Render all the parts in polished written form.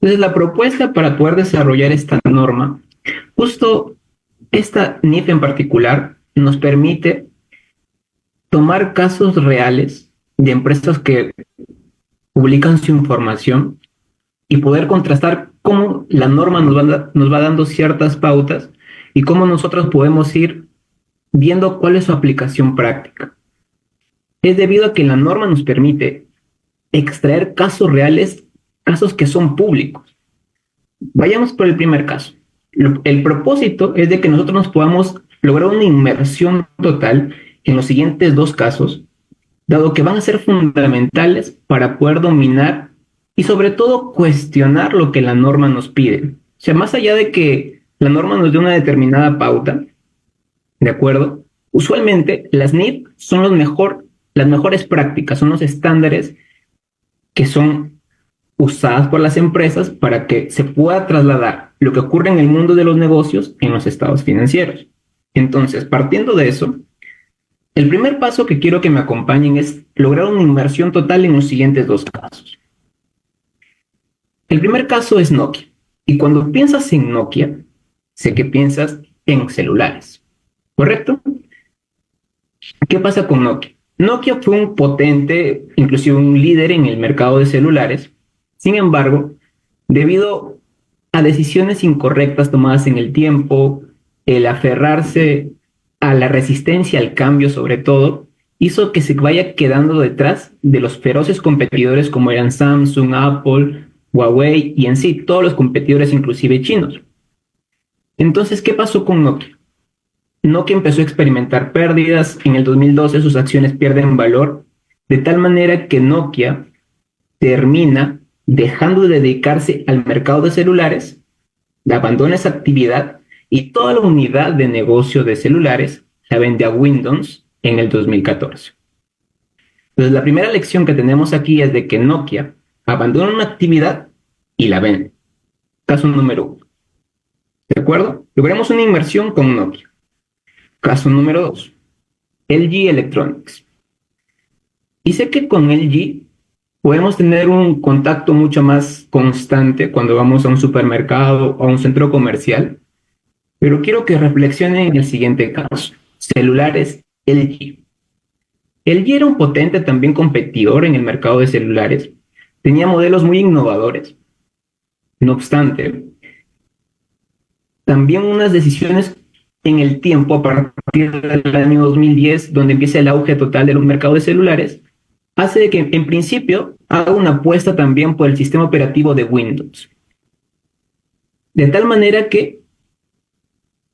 Entonces, la propuesta para poder desarrollar esta norma, justo esta NIF en particular, nos permite tomar casos reales de empresas que publican su información y poder contrastar cómo la norma nos va dando ciertas pautas y cómo nosotros podemos ir viendo cuál es su aplicación práctica. Es debido a que la norma nos permite extraer casos reales, casos que son públicos. Vayamos por el primer caso. El propósito es de que nosotros nos podamos lograr una inmersión total en los siguientes dos casos, dado que van a ser fundamentales para poder dominar y sobre todo cuestionar lo que la norma nos pide. O sea, más allá de que la norma nos dé una determinada pauta, ¿de acuerdo? Usualmente las NIF son las mejores prácticas, son los estándares que son usadas por las empresas para que se pueda trasladar lo que ocurre en el mundo de los negocios en los estados financieros. Entonces, partiendo de eso, el primer paso que quiero que me acompañen es lograr una inmersión total en los siguientes dos casos. El primer caso es Nokia. Y cuando piensas en Nokia, sé que piensas en celulares. ¿Correcto? ¿Qué pasa con Nokia? Nokia fue un potente, inclusive un líder en el mercado de celulares. Sin embargo, debido a decisiones incorrectas tomadas en el tiempo, el aferrarse a la resistencia al cambio sobre todo, hizo que se vaya quedando detrás de los feroces competidores como eran Samsung, Apple, Huawei y en sí todos los competidores inclusive chinos. Entonces, ¿qué pasó con Nokia? Nokia empezó a experimentar pérdidas, en el 2012 sus acciones pierden valor, de tal manera que Nokia termina dejando de dedicarse al mercado de celulares, abandona esa actividad y toda la unidad de negocio de celulares la vende a Windows en el 2014. Entonces, la primera lección que tenemos aquí es de que Nokia abandona una actividad y la vende. Caso número uno. ¿De acuerdo? Logramos una inversión con Nokia. Caso número dos. LG Electronics. Y sé que con LG podemos tener un contacto mucho más constante cuando vamos a un supermercado o a un centro comercial, pero quiero que reflexionen en el siguiente caso. Celulares LG. LG era un potente también competidor en el mercado de celulares. Tenía modelos muy innovadores. No obstante, también unas decisiones en el tiempo, a partir del año 2010, donde empieza el auge total del mercado de celulares, hace que en principio haga una apuesta también por el sistema operativo de Windows. De tal manera que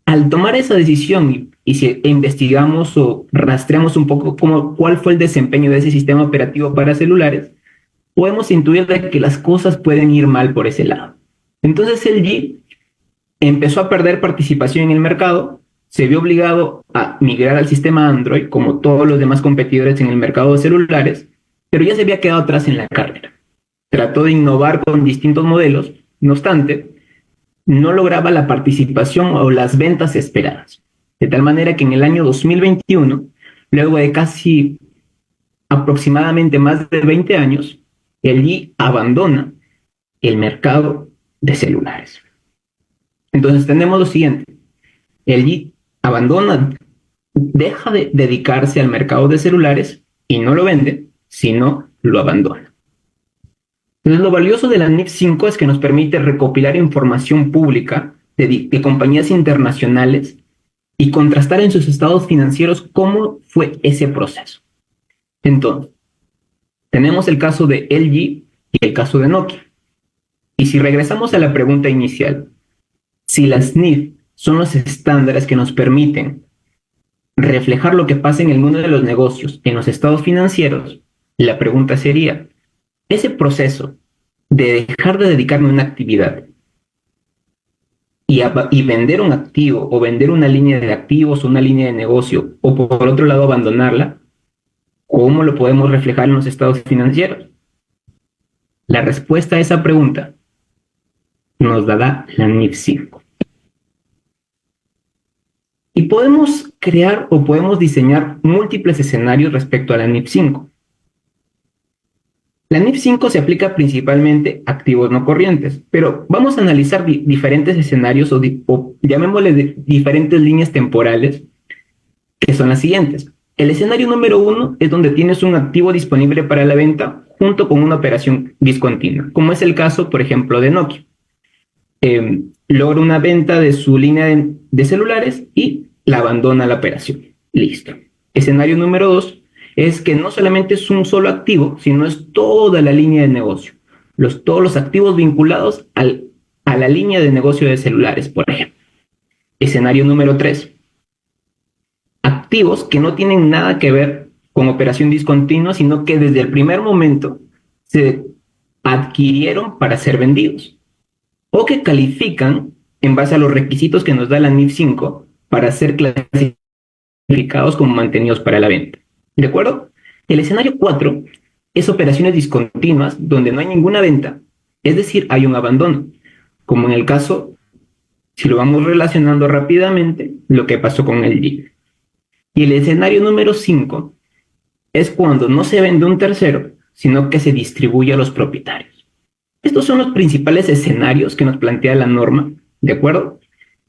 al tomar esa decisión y si investigamos o rastreamos un poco cuál fue el desempeño de ese sistema operativo para celulares, podemos intuir de que las cosas pueden ir mal por ese lado. Entonces LG empezó a perder participación en el mercado, se vio obligado a migrar al sistema Android, como todos los demás competidores en el mercado de celulares, pero ya se había quedado atrás en la carrera. Trató de innovar con distintos modelos, no obstante, no lograba la participación o las ventas esperadas. De tal manera que en el año 2021, luego de casi aproximadamente más de 20 años, LG abandona el mercado de celulares. Entonces tenemos lo siguiente. LG abandona, deja de dedicarse al mercado de celulares y no lo vende, sino lo abandona. Entonces, lo valioso de la NIF 5 es que nos permite recopilar información pública de compañías internacionales y contrastar en sus estados financieros cómo fue ese proceso. Entonces, tenemos el caso de LG y el caso de Nokia. Y si regresamos a la pregunta inicial, si las NIF son los estándares que nos permiten reflejar lo que pasa en el mundo de los negocios, en los estados financieros, la pregunta sería, ese proceso de dejar de dedicarme a una actividad y vender un activo o vender una línea de activos o una línea de negocio o por otro lado abandonarla, ¿cómo lo podemos reflejar en los estados financieros? La respuesta a esa pregunta nos la da la NIF 5. Y podemos crear o podemos diseñar múltiples escenarios respecto a la NIF 5. La NIF 5 se aplica principalmente a activos no corrientes, pero vamos a analizar diferentes escenarios o llamémosle diferentes líneas temporales, que son las siguientes. El escenario número uno es donde tienes un activo disponible para la venta junto con una operación discontinua, como es el caso, por ejemplo, de Nokia. Logra una venta de su línea de celulares y la abandona la operación. Listo. Escenario número dos es que no solamente es un solo activo, sino es toda la línea de negocio. Todos los activos vinculados a la línea de negocio de celulares, por ejemplo. Escenario número tres, activos que no tienen nada que ver con operación discontinua, sino que desde el primer momento se adquirieron para ser vendidos o que califican en base a los requisitos que nos da la NIF 5 para ser clasificados como mantenidos para la venta. ¿De acuerdo? El escenario 4 es operaciones discontinuas donde no hay ninguna venta, es decir, hay un abandono, como en el caso, si lo vamos relacionando rápidamente, lo que pasó con el LG. Y el escenario número 5 es cuando no se vende un tercero, sino que se distribuye a los propietarios. Estos son los principales escenarios que nos plantea la norma, ¿de acuerdo?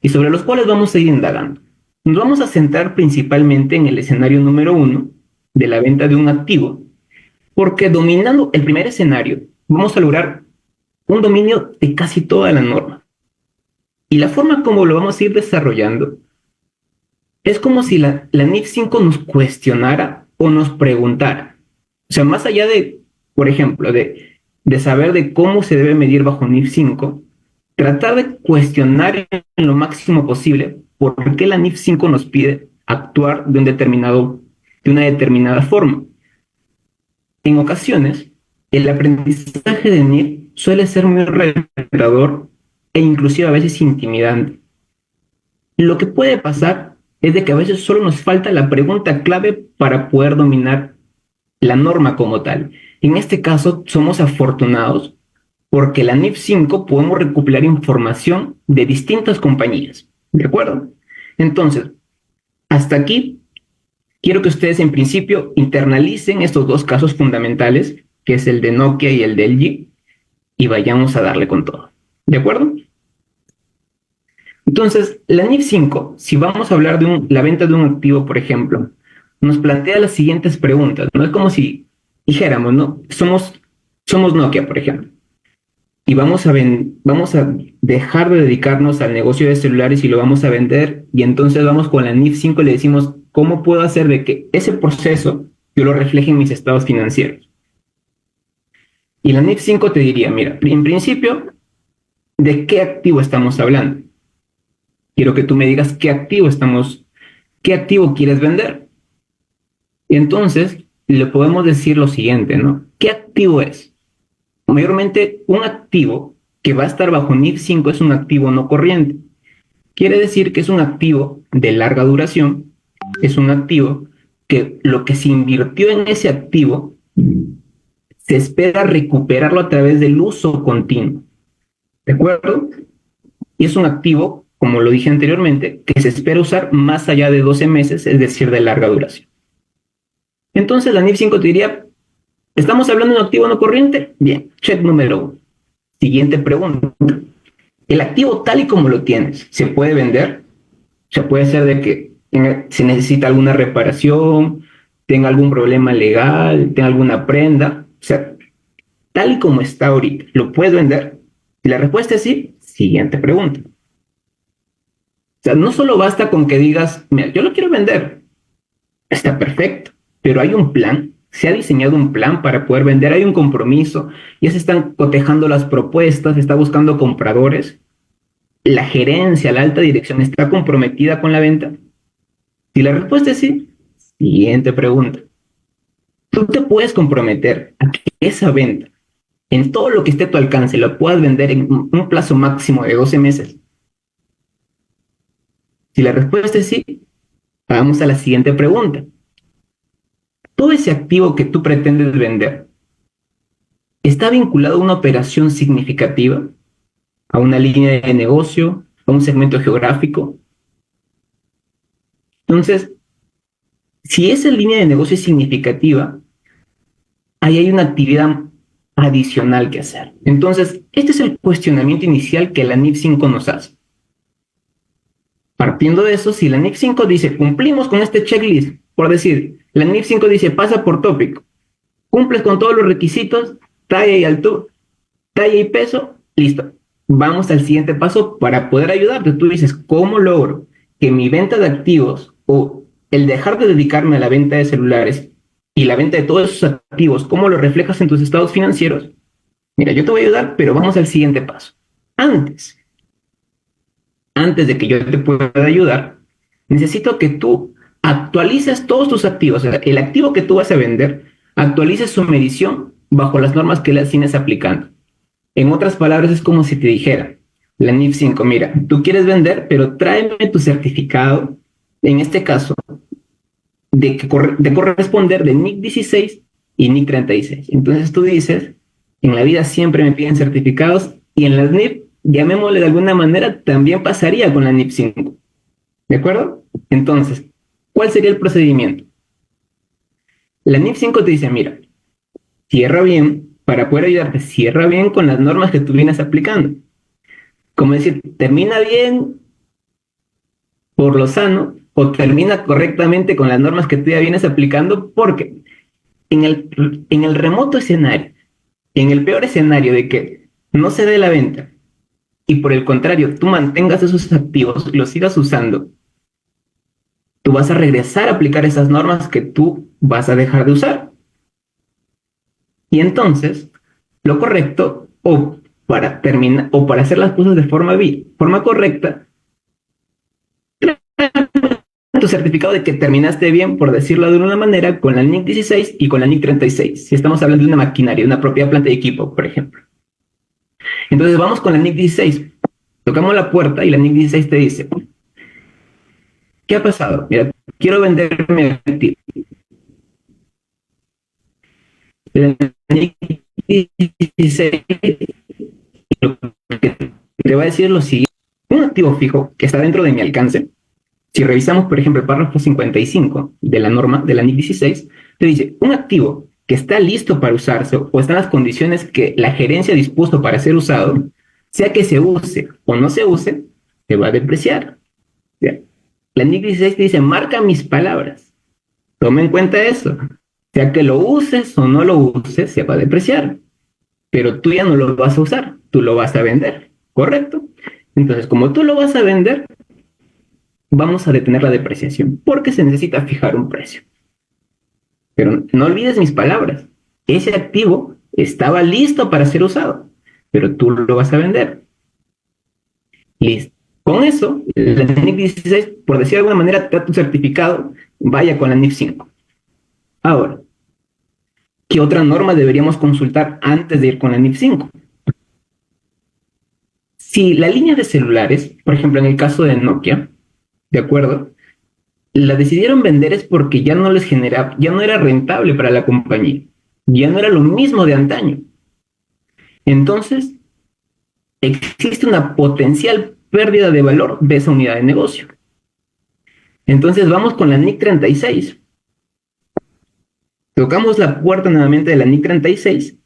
Y sobre los cuales vamos a ir indagando. Nos vamos a centrar principalmente en el escenario número 1 de la venta de un activo, porque dominando el primer escenario vamos a lograr un dominio de casi toda la norma. Y la forma como lo vamos a ir desarrollando es como si la NIF 5 nos cuestionara o nos preguntara. O sea, más allá de, por ejemplo, de saber de cómo se debe medir bajo NIF 5, tratar de cuestionar en lo máximo posible por qué la NIF 5 nos pide actuar de una determinada forma. En ocasiones, el aprendizaje de NIF suele ser muy retador e inclusive a veces intimidante. Lo que puede pasar es de que a veces solo nos falta la pregunta clave para poder dominar la norma como tal. En este caso, somos afortunados porque la NIF 5 podemos recopilar información de distintas compañías. ¿De acuerdo? Entonces, hasta aquí, quiero que ustedes en principio internalicen estos dos casos fundamentales, que es el de Nokia y el de LG, y vayamos a darle con todo. ¿De acuerdo? Entonces, la NIF 5, si vamos a hablar de la venta de un activo, por ejemplo, nos plantea las siguientes preguntas. No es como si dijéramos, ¿no? Somos Nokia, por ejemplo, y vamos a dejar de dedicarnos al negocio de celulares y lo vamos a vender, y entonces vamos con la NIF 5 y le decimos, ¿cómo puedo hacer de que ese proceso yo lo refleje en mis estados financieros? Y la NIF 5 te diría, mira, en principio, ¿de qué activo estamos hablando? Quiero que tú me digas qué activo quieres vender. Y entonces le podemos decir lo siguiente, ¿no? ¿Qué activo es? Mayormente un activo que va a estar bajo NIF 5 es un activo no corriente. Quiere decir que es un activo de larga duración, es un activo que lo que se invirtió en ese activo se espera recuperarlo a través del uso continuo. ¿De acuerdo? Y es un activo, como lo dije anteriormente, que se espera usar más allá de 12 meses, es decir, de larga duración. Entonces la NIF 5 te diría, ¿estamos hablando de un activo no corriente? Bien, check número 1. Siguiente pregunta. ¿El activo tal y como lo tienes se puede vender? O sea, puede ser de que se necesita alguna reparación, tenga algún problema legal, tenga alguna prenda. O sea, tal y como está ahorita, ¿lo puedes vender? Si la respuesta es sí, siguiente pregunta. O sea, no solo basta con que digas, mira, yo lo quiero vender. Está perfecto, pero hay un plan. Se ha diseñado un plan para poder vender, hay un compromiso, ya se están cotejando las propuestas, se está buscando compradores. La gerencia, la alta dirección está comprometida con la venta. Si la respuesta es sí, siguiente pregunta. ¿Tú te puedes comprometer a que esa venta, en todo lo que esté a tu alcance, lo puedas vender en un plazo máximo de 12 meses? Si la respuesta es sí, vamos a la siguiente pregunta. ¿Todo ese activo que tú pretendes vender está vinculado a una operación significativa, a una línea de negocio, a un segmento geográfico? Entonces, si esa línea de negocio es significativa, ahí hay una actividad adicional que hacer. Entonces, este es el cuestionamiento inicial que la NIF 5 nos hace. Partiendo de eso, si la NIF 5 dice, cumplimos con este checklist, por decir, la NIF 5 dice, pasa por tópico, cumples con todos los requisitos, talla y altura, talla y peso, listo. Vamos al siguiente paso para poder ayudarte. Tú dices, ¿cómo logro que mi venta de activos o el dejar de dedicarme a la venta de celulares y la venta de todos esos activos, cómo lo reflejas en tus estados financieros? Mira, yo te voy a ayudar, pero vamos al siguiente paso. Antes, antes de que yo te pueda ayudar, necesito que tú actualices todos tus activos. O sea, el activo que tú vas a vender, actualices su medición bajo las normas que las tienes aplicando. En otras palabras, es como si te dijera, la NIF 5, mira, tú quieres vender, pero tráeme tu certificado, en este caso, de corresponder de NIC 16 y NIC 36. Entonces tú dices, en la vida siempre me piden certificados y en las NIF, llamémosle de alguna manera, también pasaría con la NIF 5. ¿De acuerdo? Entonces, ¿cuál sería el procedimiento? La NIF 5 te dice, mira, cierra bien, para poder ayudarte, cierra bien con las normas que tú vienes aplicando. Como decir, termina bien por lo sano o termina correctamente con las normas que tú ya vienes aplicando, porque en el remoto escenario, en el peor escenario de que no se dé la venta y por el contrario tú mantengas esos activos, los sigas usando, tú vas a regresar a aplicar esas normas que tú vas a dejar de usar. Y entonces, lo correcto, o para terminar, o para hacer las cosas de forma correcta, tu certificado de que terminaste bien, por decirlo de una manera, con la NIC 16 y con la NIC 36, si estamos hablando de una maquinaria, una propia planta de equipo, por ejemplo. Entonces vamos con la NIC 16, tocamos la puerta y la NIC 16 te dice, ¿qué ha pasado? Mira, quiero venderme activo. La NIC 16 lo que te va a decir lo siguiente, un activo fijo que está dentro de mi alcance. Si revisamos, por ejemplo, el párrafo 55 de la norma de la NIC 16, te dice, un activo que está listo para usarse o está en las condiciones que la gerencia dispuso para ser usado, sea que se use o no se use, se va a depreciar. La NIC 16 te dice, marca mis palabras. Toma en cuenta eso. Sea que lo uses o no lo uses, se va a depreciar. Pero tú ya no lo vas a usar, tú lo vas a vender, ¿correcto? Entonces, como tú lo vas a vender, vamos a detener la depreciación porque se necesita fijar un precio. Pero no olvides mis palabras. Ese activo estaba listo para ser usado, pero tú lo vas a vender. Listo. Con eso, la NIF 16, por decir de alguna manera, te da tu certificado, vaya con la NIF 5. Ahora, ¿qué otra norma deberíamos consultar antes de ir con la NIF 5? Si la línea de celulares, por ejemplo, en el caso de Nokia, ¿de acuerdo? La decidieron vender es porque ya no les generaba, ya no era rentable para la compañía, ya no era lo mismo de antaño. Entonces, existe una potencial pérdida de valor de esa unidad de negocio. Entonces, vamos con la NIC 36. Tocamos la puerta nuevamente de la NIC 36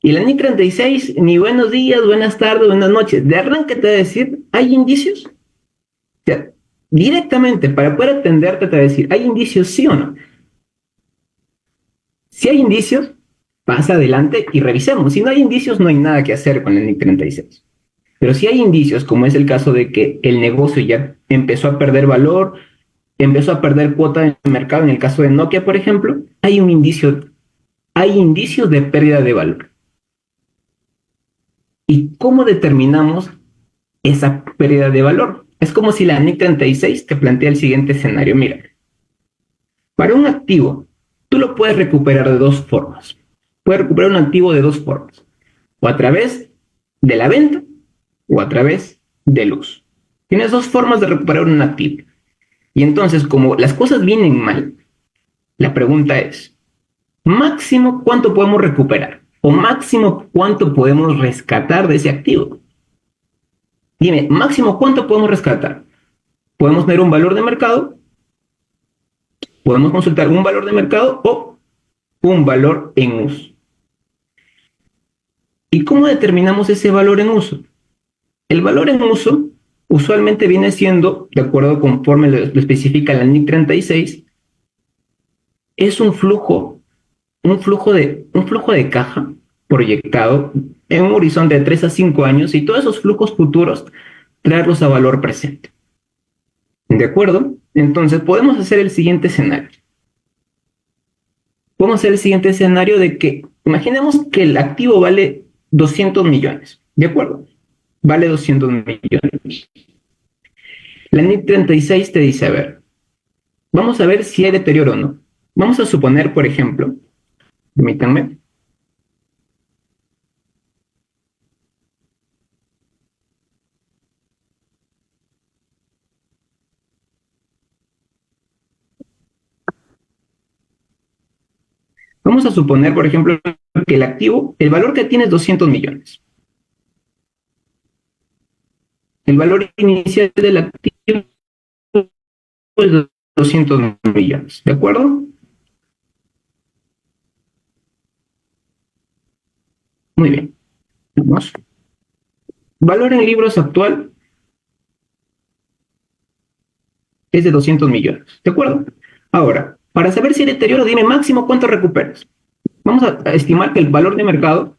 y la NIC 36, ni buenos días, buenas tardes, buenas noches. De arranque te va a decir, ¿hay indicios? O sea, directamente, para poder atenderte, te va a decir, ¿hay indicios sí o no? Si hay indicios, pasa adelante y revisemos. Si no hay indicios, no hay nada que hacer con el NIC 36. Pero si hay indicios, como es el caso de que el negocio ya empezó a perder valor, empezó a perder cuota de mercado, en el caso de Nokia, por ejemplo, hay indicios de pérdida de valor. ¿Y cómo determinamos esa pérdida de valor? Es como si la NIC 36 te plantea el siguiente escenario. Mira, para un activo, tú lo puedes recuperar de dos formas. Puedes recuperar un activo de dos formas. O a través de la venta o a través del uso. Tienes dos formas de recuperar un activo. Y entonces, como las cosas vienen mal, la pregunta es, máximo cuánto podemos recuperar o máximo cuánto podemos rescatar de ese activo. Dime, máximo cuánto podemos rescatar. Podemos tener un valor de mercado, podemos consultar un valor de mercado o un valor en uso. ¿Y cómo determinamos ese valor en uso? El valor en uso usualmente viene siendo, de acuerdo conforme lo especifica la NIC 36, es un flujo de caja proyectado en un horizonte de 3 a 5 años y todos esos flujos futuros traerlos a valor presente. ¿De acuerdo? Entonces podemos hacer el siguiente escenario. Podemos hacer el siguiente escenario de que, imaginemos que el activo vale 200 millones. ¿De acuerdo? Vale 200 millones. La NIC 36 te dice, a ver, vamos a ver si hay deterioro o no. Vamos a suponer, por ejemplo, permítanme, vamos a suponer, por ejemplo, que el activo, el valor que tiene es 200 millones. El valor inicial del activo es 200 millones, ¿de acuerdo? Muy bien. Vamos. Valor en libros actual es de 200 millones, ¿de acuerdo? Ahora, para saber si hay deterioro, dime máximo cuánto recuperas. Vamos a estimar que el valor de mercado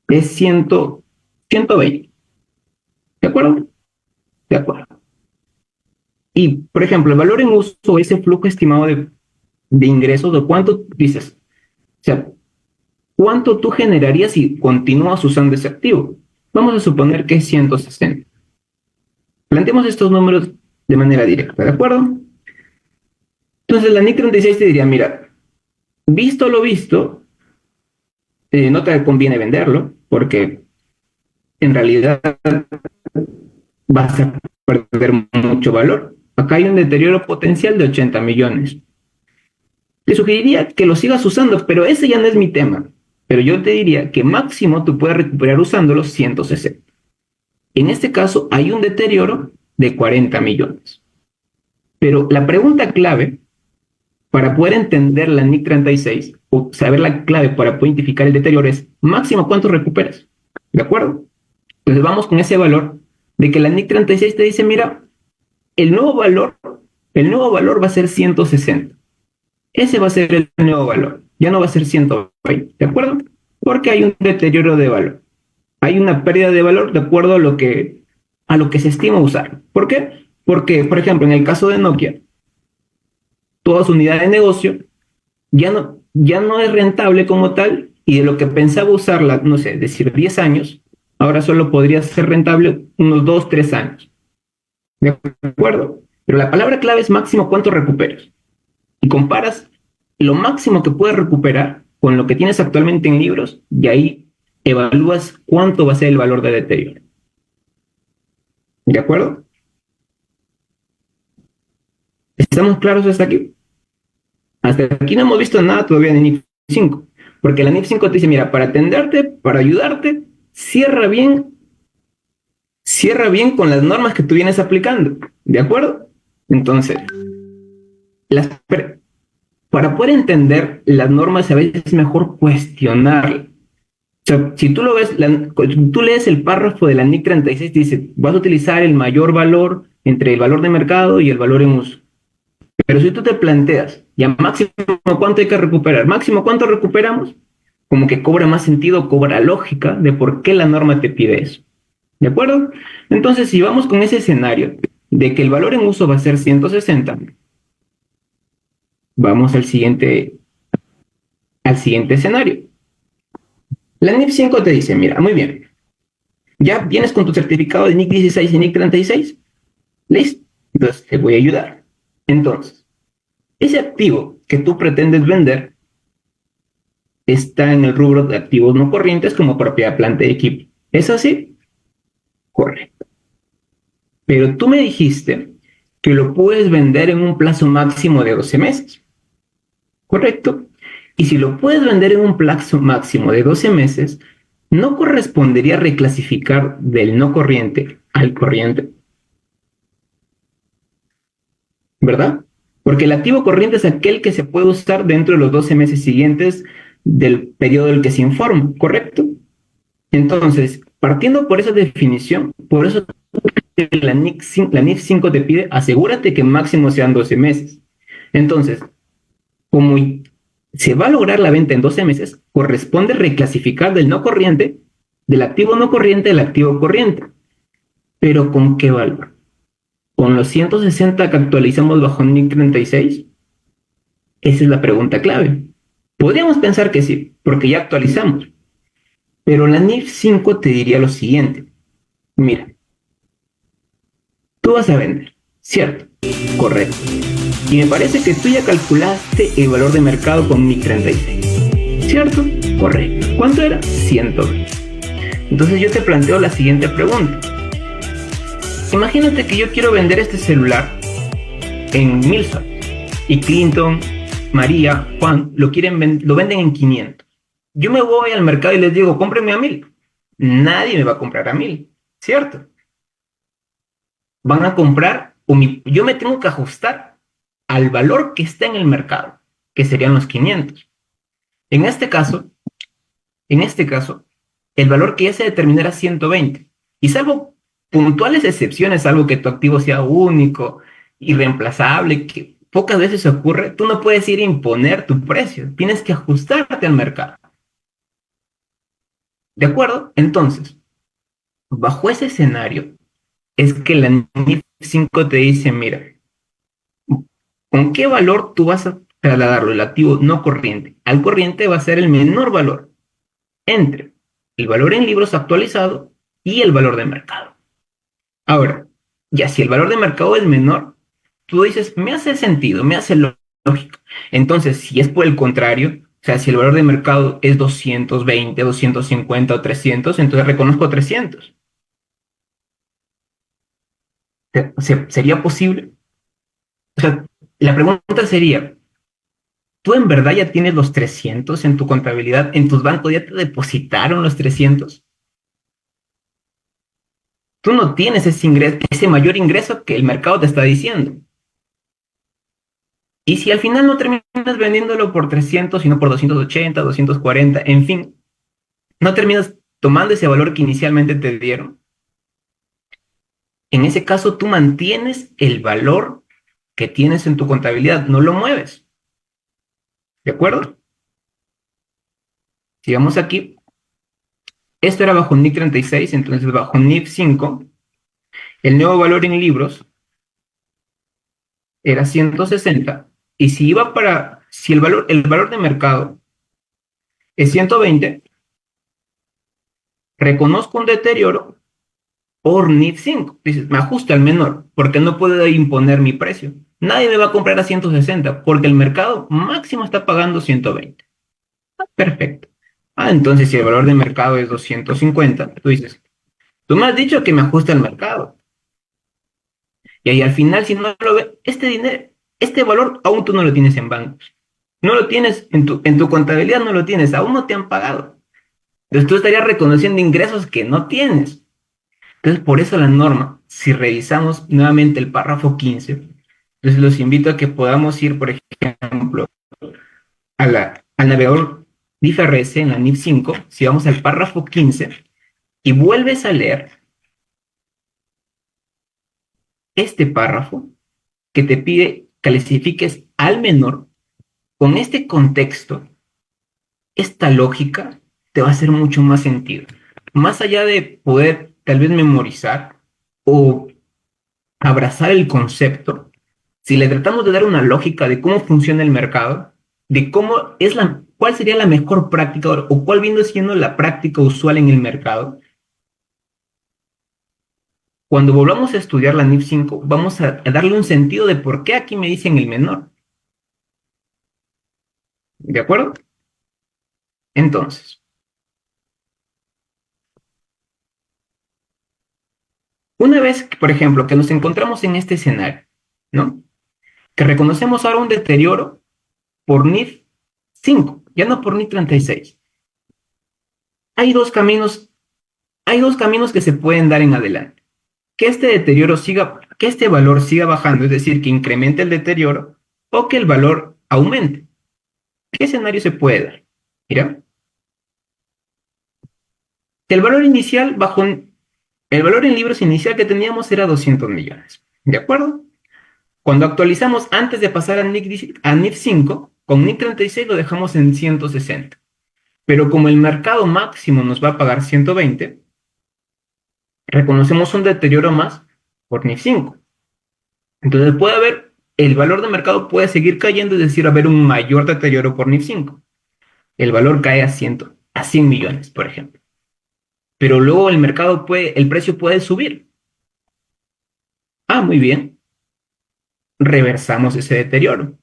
es 120, ¿de acuerdo? De acuerdo. Y, por ejemplo, el valor en uso, ese flujo estimado de ingresos, ¿de cuánto dices? O sea, ¿cuánto tú generarías si continúas usando ese activo? Vamos a suponer que es 160. Planteemos estos números de manera directa, ¿de acuerdo? Entonces la NIC 36 te diría, mira, visto lo visto, no te conviene venderlo porque en realidad vas a perder mucho valor. Acá hay un deterioro potencial de 80 millones. Te sugeriría que lo sigas usando, pero ese ya no es mi tema. Pero yo te diría que máximo tú puedes recuperar usándolo 160. En este caso hay un deterioro de 40 millones. Pero la pregunta clave para poder entender la NIC 36 o saber la clave para poder identificar el deterioro es máximo cuánto recuperas. ¿De acuerdo? Entonces vamos con ese valor de que la NIC 36 te dice, mira, el nuevo valor, el nuevo valor va a ser 160. Ese va a ser el nuevo valor. Ya no va a ser 120. ¿De acuerdo? Porque hay un deterioro de valor. Hay una pérdida de valor de acuerdo a lo que se estima usar. ¿Por qué? Porque, por ejemplo, en el caso de Nokia, toda su unidad de negocio ya no es rentable como tal y de lo que pensaba usarla, no sé, decir 10 años, ahora solo podría ser rentable unos 2, 3 años. ¿De acuerdo? Pero la palabra clave es máximo cuánto recuperas. Y comparas lo máximo que puedes recuperar con lo que tienes actualmente en libros y ahí evalúas cuánto va a ser el valor de deterioro. ¿De acuerdo? ¿Estamos claros hasta aquí? Hasta aquí no hemos visto nada todavía en NIF 5, porque la NIF 5 te dice, mira, para atenderte, para ayudarte, cierra bien con las normas que tú vienes aplicando, ¿de acuerdo? Entonces, las, para poder entender las normas a veces es mejor cuestionarlas. O sea, si tú lo ves, tú lees el párrafo de la NIC 36, dice, vas a utilizar el mayor valor entre el valor de mercado y el valor en uso. Pero si tú te planteas, ya máximo cuánto hay que recuperar, máximo cuánto recuperamos, como que cobra más sentido, cobra lógica de por qué la norma te pide eso. ¿De acuerdo? Entonces, si vamos con ese escenario de que el valor en uso va a ser 160, vamos al siguiente escenario. La NIF 5 te dice, mira, muy bien, ya vienes con tu certificado de NIC 16 y NIC 36, listo, entonces te voy a ayudar. Entonces, ese activo que tú pretendes vender está en el rubro de activos no corrientes como propiedad, planta y equipo. ¿Es así? Correcto. Pero tú me dijiste que lo puedes vender en un plazo máximo de 12 meses. ¿Correcto? Y si lo puedes vender en un plazo máximo de 12 meses, ¿no correspondería reclasificar del no corriente al corriente? ¿Verdad? Porque el activo corriente es aquel que se puede usar dentro de los 12 meses siguientes del periodo del que se informa, ¿correcto? Entonces, partiendo por esa definición, por eso la NIF 5 te pide, asegúrate que máximo sean 12 meses. Entonces, como se va a lograr la venta en 12 meses, corresponde reclasificar del no corriente, del activo no corriente al activo corriente. ¿Pero con qué valor? ¿Con los 160 que actualizamos bajo NIC 36? Esa es la pregunta clave. Podríamos pensar que sí, porque ya actualizamos. Pero la NIF 5 te diría lo siguiente. Mira, tú vas a vender, ¿cierto? Correcto. Y me parece que tú ya calculaste el valor de mercado con NIC 36. ¿Cierto? Correcto. ¿Cuánto era? 120. Entonces yo te planteo la siguiente pregunta. Imagínate que yo quiero vender este celular en 1000 soles y Clinton, María, Juan lo venden en 500. Yo me voy al mercado y les digo, cómpreme a 1000. Nadie me va a comprar a 1000, ¿cierto? Van a comprar, yo me tengo que ajustar al valor que está en el mercado, que serían los 500. En este caso, el valor que ya se determinó era 120. Y salvo puntuales excepciones, algo que tu activo sea único, irreemplazable, que pocas veces ocurre, tú no puedes ir a imponer tu precio, tienes que ajustarte al mercado. ¿De acuerdo? Entonces, bajo ese escenario, es que la NIF 5 te dice, mira, ¿con qué valor tú vas a trasladarlo, el activo no corriente? Al corriente va a ser el menor valor entre el valor en libros actualizado y el valor de mercado. Ahora, ya si el valor de mercado es menor, tú dices, me hace sentido, me hace lógica. Entonces, si es por el contrario, o sea, si el valor de mercado es 220, 250 o 300, entonces reconozco 300. ¿Sería posible? O sea, la pregunta sería, ¿tú en verdad ya tienes los 300 en tu contabilidad? ¿En tus bancos ya te depositaron los 300? Tú no tienes ese ingreso, ese mayor ingreso que el mercado te está diciendo. Y si al final no terminas vendiéndolo por 300, sino por 280, 240, en fin, no terminas tomando ese valor que inicialmente te dieron, en ese caso tú mantienes el valor que tienes en tu contabilidad, no lo mueves. ¿De acuerdo? Sigamos aquí. Esto era bajo NIC 36, entonces bajo NIF 5, el nuevo valor en libros era 160, y si el valor de mercado es 120, reconozco un deterioro por NIF 5. Dices, me ajusta al menor, porque no puedo imponer mi precio. Nadie me va a comprar a 160, porque el mercado máximo está pagando 120. Perfecto. Entonces si el valor de mercado es 250, tú dices, tú me has dicho que me ajusta al mercado. Y ahí al final, si no lo ves, este dinero, este valor aún tú no lo tienes en bancos. No lo tienes en tu contabilidad, no lo tienes, aún no te han pagado. Entonces tú estarías reconociendo ingresos que no tienes. Entonces, por eso la norma, si revisamos nuevamente el párrafo 15, entonces los invito a que podamos ir, por ejemplo, al navegador DIF-RS en la NIF 5, si vamos al párrafo 15 y vuelves a leer este párrafo que te pide clasifiques al menor, con este contexto, esta lógica te va a hacer mucho más sentido. Más allá de poder tal vez memorizar o abrazar el concepto, si le tratamos de dar una lógica de cómo funciona el mercado, de cuál sería la mejor práctica o cuál viene siendo la práctica usual en el mercado, cuando volvamos a estudiar la NIF 5, vamos a darle un sentido de por qué aquí me dicen el menor. ¿De acuerdo? Entonces, una vez, por ejemplo, que nos encontramos en este escenario, ¿no? Que reconocemos ahora un deterioro por NIF 5, ya no por NIF 36. Hay dos caminos, hay dos caminos que se pueden dar en adelante. Que este deterioro siga, que este valor siga bajando, es decir, que incremente el deterioro, o que el valor aumente. ¿Qué escenario se puede dar? Mira, el valor inicial el valor en libros inicial que teníamos era 200 millones. ¿De acuerdo? Cuando actualizamos antes de pasar a NIF 5, con NIF 36 lo dejamos en 160. Pero como el mercado máximo nos va a pagar 120, reconocemos un deterioro más por NIF 5. Entonces puede haber, el valor de mercado puede seguir cayendo, es decir, haber un mayor deterioro por NIF 5. El valor cae a 100 millones, por ejemplo. Pero luego el precio puede subir. Ah, muy bien, reversamos ese deterioro.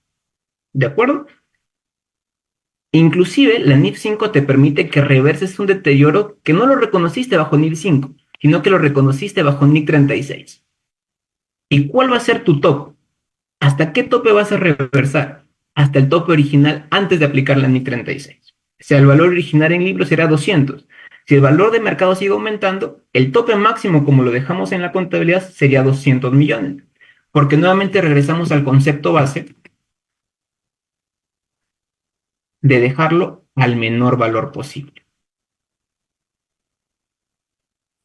¿De acuerdo? Inclusive la NIF 5 te permite que reverses un deterioro que no lo reconociste bajo NIF 5, sino que lo reconociste bajo NIF 36. ¿Y cuál va a ser tu top? ¿Hasta qué tope vas a reversar? Hasta el tope original antes de aplicar la NIF 36. O sea, el valor original en libros será 200. Si el valor de mercado sigue aumentando, el tope máximo, como lo dejamos en la contabilidad, sería 200 millones. Porque nuevamente regresamos al concepto base de dejarlo al menor valor posible.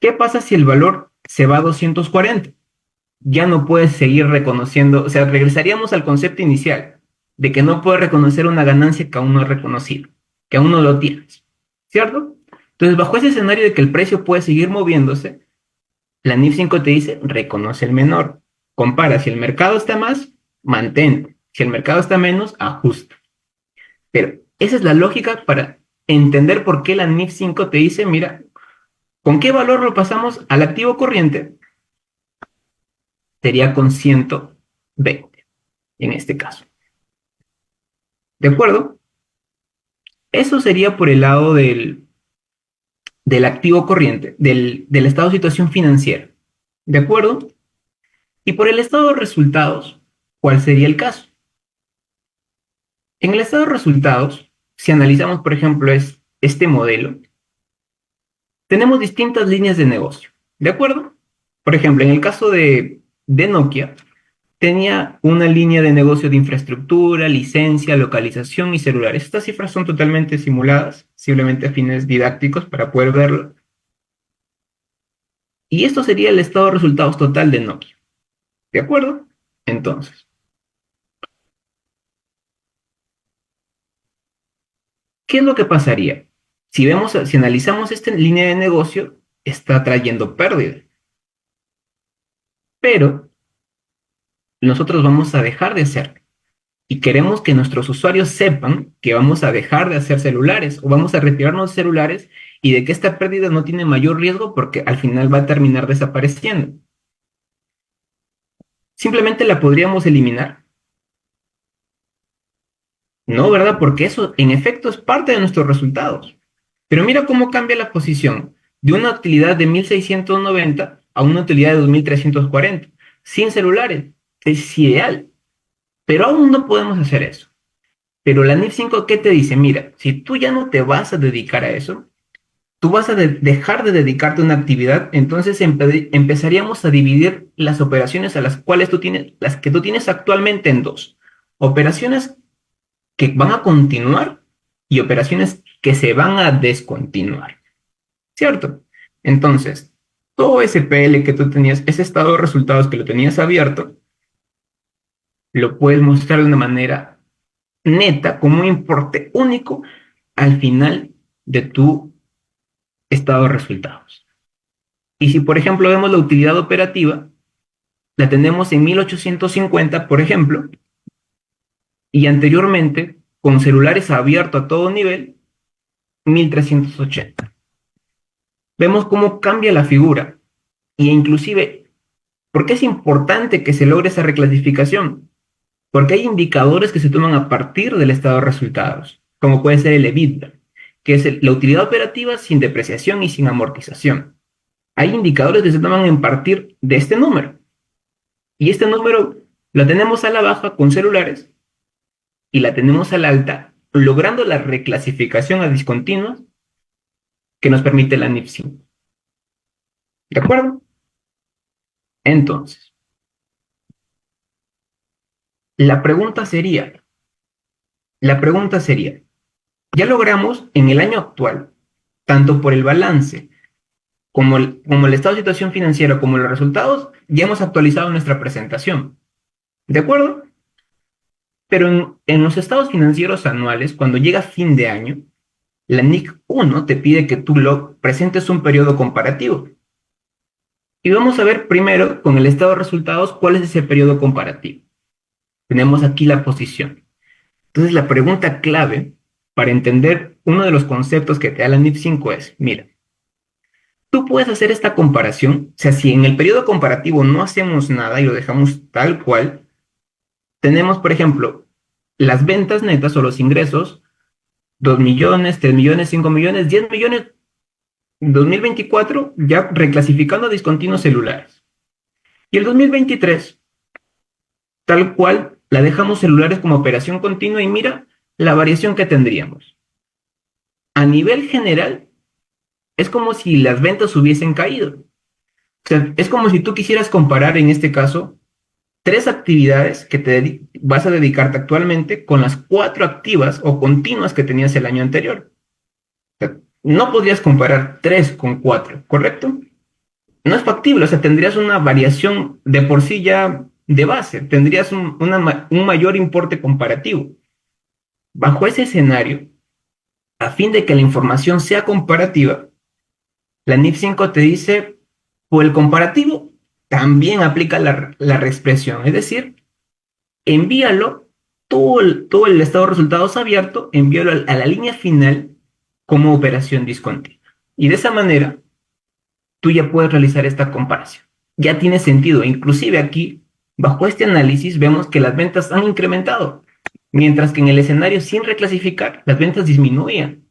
¿Qué pasa si el valor se va a 240? Ya no puedes seguir reconociendo, o sea, regresaríamos al concepto inicial de que no puedes reconocer una ganancia que aún no has reconocido, que aún no lo tienes, ¿cierto? Entonces, bajo ese escenario de que el precio puede seguir moviéndose, la NIF 5 te dice, reconoce el menor. Compara, si el mercado está más, mantén. Si el mercado está menos, ajusta. Pero esa es la lógica para entender por qué la NIF 5 te dice, mira, ¿con qué valor lo pasamos al activo corriente? Sería con 120 en este caso. ¿De acuerdo? Eso sería por el lado del activo corriente, del estado de situación financiera. ¿De acuerdo? Y por el estado de resultados, ¿cuál sería el caso? En el estado de resultados, si analizamos, por ejemplo, este modelo, tenemos distintas líneas de negocio. ¿De acuerdo? Por ejemplo, en el caso de Nokia, tenía una línea de negocio de infraestructura, licencia, localización y celulares. Estas cifras son totalmente simuladas, simplemente a fines didácticos para poder verlo. Y esto sería el estado de resultados total de Nokia. ¿De acuerdo? Entonces, ¿qué es lo que pasaría? Si analizamos esta línea de negocio, está trayendo pérdida. Pero nosotros vamos a dejar de hacer y queremos que nuestros usuarios sepan que vamos a dejar de hacer celulares o vamos a retirarnos de celulares y de que esta pérdida no tiene mayor riesgo porque al final va a terminar desapareciendo. Simplemente la podríamos eliminar. No, ¿verdad? Porque eso en efecto es parte de nuestros resultados. Pero mira cómo cambia la posición de una utilidad de 1690 a una utilidad de 2340 sin celulares. Es ideal, pero aún no podemos hacer eso. Pero la NIF 5, ¿qué te dice? Mira, si tú ya no te vas a dedicar a eso, tú vas a dejar de dedicarte a una actividad, entonces empezaríamos a dividir las operaciones a las cuales tú tienes, las que tú tienes actualmente en dos. Operaciones que van a continuar y operaciones que se van a descontinuar, ¿cierto? Entonces, todo ese PL que tú tenías, ese estado de resultados que lo tenías abierto, lo puedes mostrar de una manera neta, como un importe único al final de tu estado de resultados. Y si, por ejemplo, vemos la utilidad operativa, la tenemos en 1850, por ejemplo, y anteriormente, con celulares abiertos a todo nivel, 1380. Vemos cómo cambia la figura y inclusive, ¿por qué es importante que se logre esa reclasificación? Porque hay indicadores que se toman a partir del estado de resultados, como puede ser el EBITDA, que es la utilidad operativa sin depreciación y sin amortización. Hay indicadores que se toman a partir de este número. Y este número lo tenemos a la baja con celulares y la tenemos a la alta, logrando la reclasificación a discontinuos que nos permite la NIF 5. ¿De acuerdo? Entonces, la pregunta sería, la pregunta sería, Ya logramos en el año actual, tanto por el balance como el estado de situación financiera, como los resultados, ya hemos actualizado nuestra presentación. ¿De acuerdo? Pero en los estados financieros anuales, cuando llega fin de año, la NIC 1 te pide que tú lo presentes un periodo comparativo. Y vamos a ver primero con el estado de resultados cuál es ese periodo comparativo. Tenemos aquí la posición. Entonces la pregunta clave para entender uno de los conceptos que te da la NIF 5 es, mira, tú puedes hacer esta comparación, o sea, si en el periodo comparativo no hacemos nada y lo dejamos tal cual, tenemos, por ejemplo, las ventas netas o los ingresos, 2 millones, 3 millones, 5 millones, 10 millones, 2024 ya reclasificando a discontinuos celulares. Y el 2023, tal cual, la dejamos celulares como operación continua y mira la variación que tendríamos. A nivel general, es como si las ventas hubiesen caído. O sea, es como si tú quisieras comparar en este caso tres actividades que vas a dedicarte actualmente con las cuatro activas o continuas que tenías el año anterior. O sea, no podrías comparar tres con cuatro, ¿correcto? No es factible, o sea, tendrías una variación de por sí ya de base, tendrías un mayor importe comparativo. Bajo ese escenario, a fin de que la información sea comparativa, la NIF 5 te dice, por el comparativo, también aplica la reexpresión, es decir, envíalo, todo el estado de resultados abierto, envíalo a la línea final como operación discontinua. Y de esa manera, tú ya puedes realizar esta comparación. Ya tiene sentido. Inclusive aquí, bajo este análisis, vemos que las ventas han incrementado, mientras que en el escenario sin reclasificar, las ventas disminuían.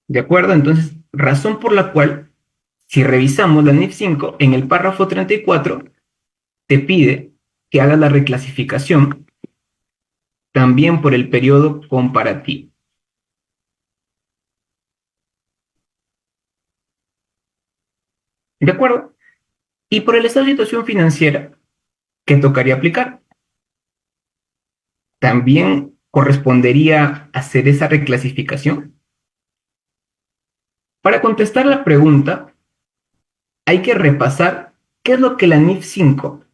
¿De acuerdo? Entonces, razón por la cual, si revisamos la NIF 5, en el párrafo 34, te pide que hagas la reclasificación también por el periodo comparativo. ¿De acuerdo? Y por el estado de situación financiera, ¿qué tocaría aplicar? También correspondería hacer esa reclasificación. Para contestar la pregunta, hay que repasar qué es lo que la NIF 5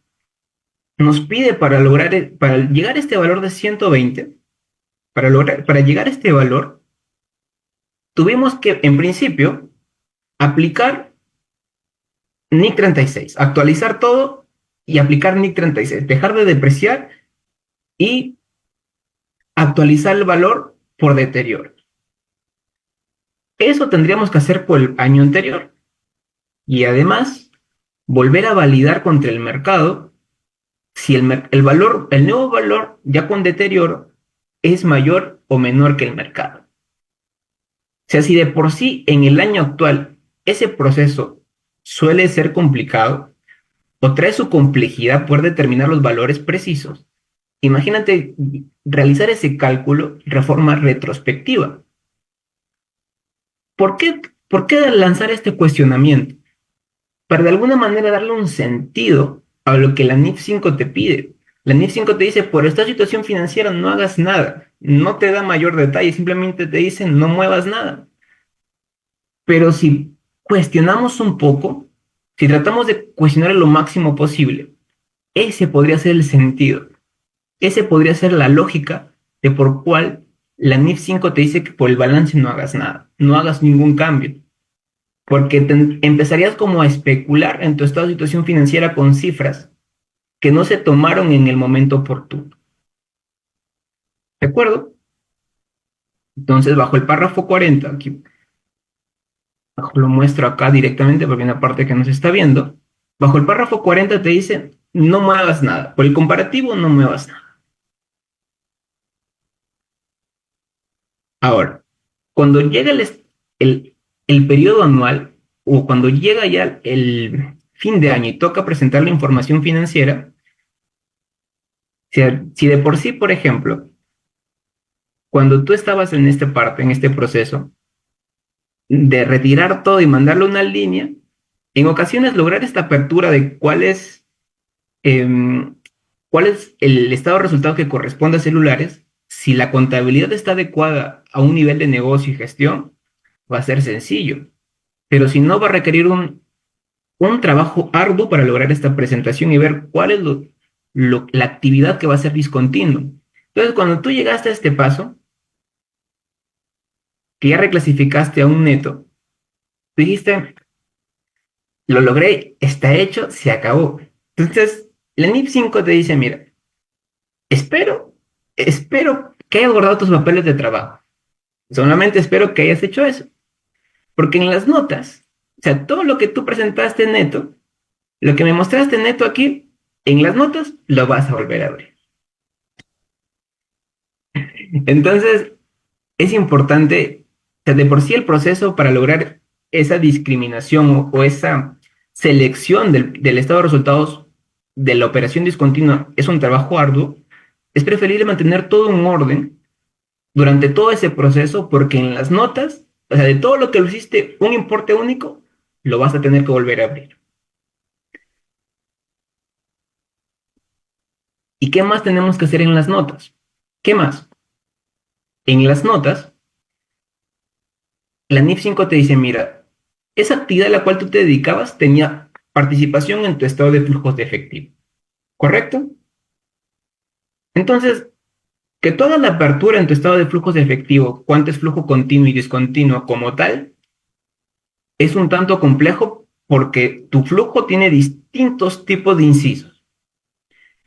nos pide para llegar a este valor de 120. Para llegar a este valor, tuvimos que, en principio, aplicar NIC 36, actualizar todo y aplicar NIC 36, dejar de depreciar y actualizar el valor por deterioro. Eso tendríamos que hacer por el año anterior y además volver a validar contra el mercado si el nuevo valor ya con deterioro es mayor o menor que el mercado. O sea, si de por sí en el año actual ese proceso suele ser complicado o trae su complejidad poder determinar los valores precisos, imagínate realizar ese cálculo de forma retrospectiva. ¿Por qué, ¿Por qué lanzar este cuestionamiento? Para de alguna manera darle un sentido a lo que la NIF 5 te pide. La NIF 5 te dice, por esta situación financiera no hagas nada, no te da mayor detalle, simplemente te dice no muevas nada. Pero si cuestionamos un poco, si tratamos de cuestionar lo máximo posible, ese podría ser el sentido, ese podría ser la lógica de por cuál la NIF 5 te dice que por el balance no hagas nada, no hagas ningún cambio, porque empezarías como a especular en tu estado de situación financiera con cifras que no se tomaron en el momento oportuno. ¿De acuerdo? Entonces, bajo el párrafo 40, aquí lo muestro acá directamente porque hay una parte que no se está viendo. Bajo el párrafo 40 te dice, no muevas nada. Por el comparativo, no muevas nada. Ahora, cuando llega el periodo anual o cuando llega ya el fin de año y toca presentar la información financiera, si de por sí, por ejemplo, cuando tú estabas en esta parte, en este proceso, de retirar todo y mandarlo a una línea, en ocasiones lograr esta apertura de cuál es el estado de resultado que corresponde a celulares, si la contabilidad está adecuada a un nivel de negocio y gestión, va a ser sencillo. Pero si no, va a requerir un trabajo arduo para lograr esta presentación y ver cuál es la actividad que va a ser discontinua. Entonces, cuando tú llegaste a este paso, que ya reclasificaste a un neto, dijiste, lo logré, está hecho, se acabó. Entonces, la NIF 5 te dice, mira, espero que hayas guardado tus papeles de trabajo. Solamente espero que hayas hecho eso. Porque en las notas, o sea, todo lo que tú presentaste neto, lo que me mostraste neto aquí, en las notas, lo vas a volver a ver. Entonces, es importante, o sea, de por sí el proceso para lograr esa discriminación o esa selección del estado de resultados de la operación discontinua es un trabajo arduo, es preferible mantener todo en orden durante todo ese proceso porque en las notas, o sea, de todo lo que lo hiciste un importe único, lo vas a tener que volver a abrir. ¿Y qué más tenemos que hacer en las notas? ¿Qué más? En las notas, la NIF 5 te dice, mira, esa actividad a la cual tú te dedicabas tenía participación en tu estado de flujos de efectivo, ¿correcto? Entonces, que toda la apertura en tu estado de flujos de efectivo, cuánto es flujo continuo y discontinuo como tal, es un tanto complejo porque tu flujo tiene distintos tipos de incisos.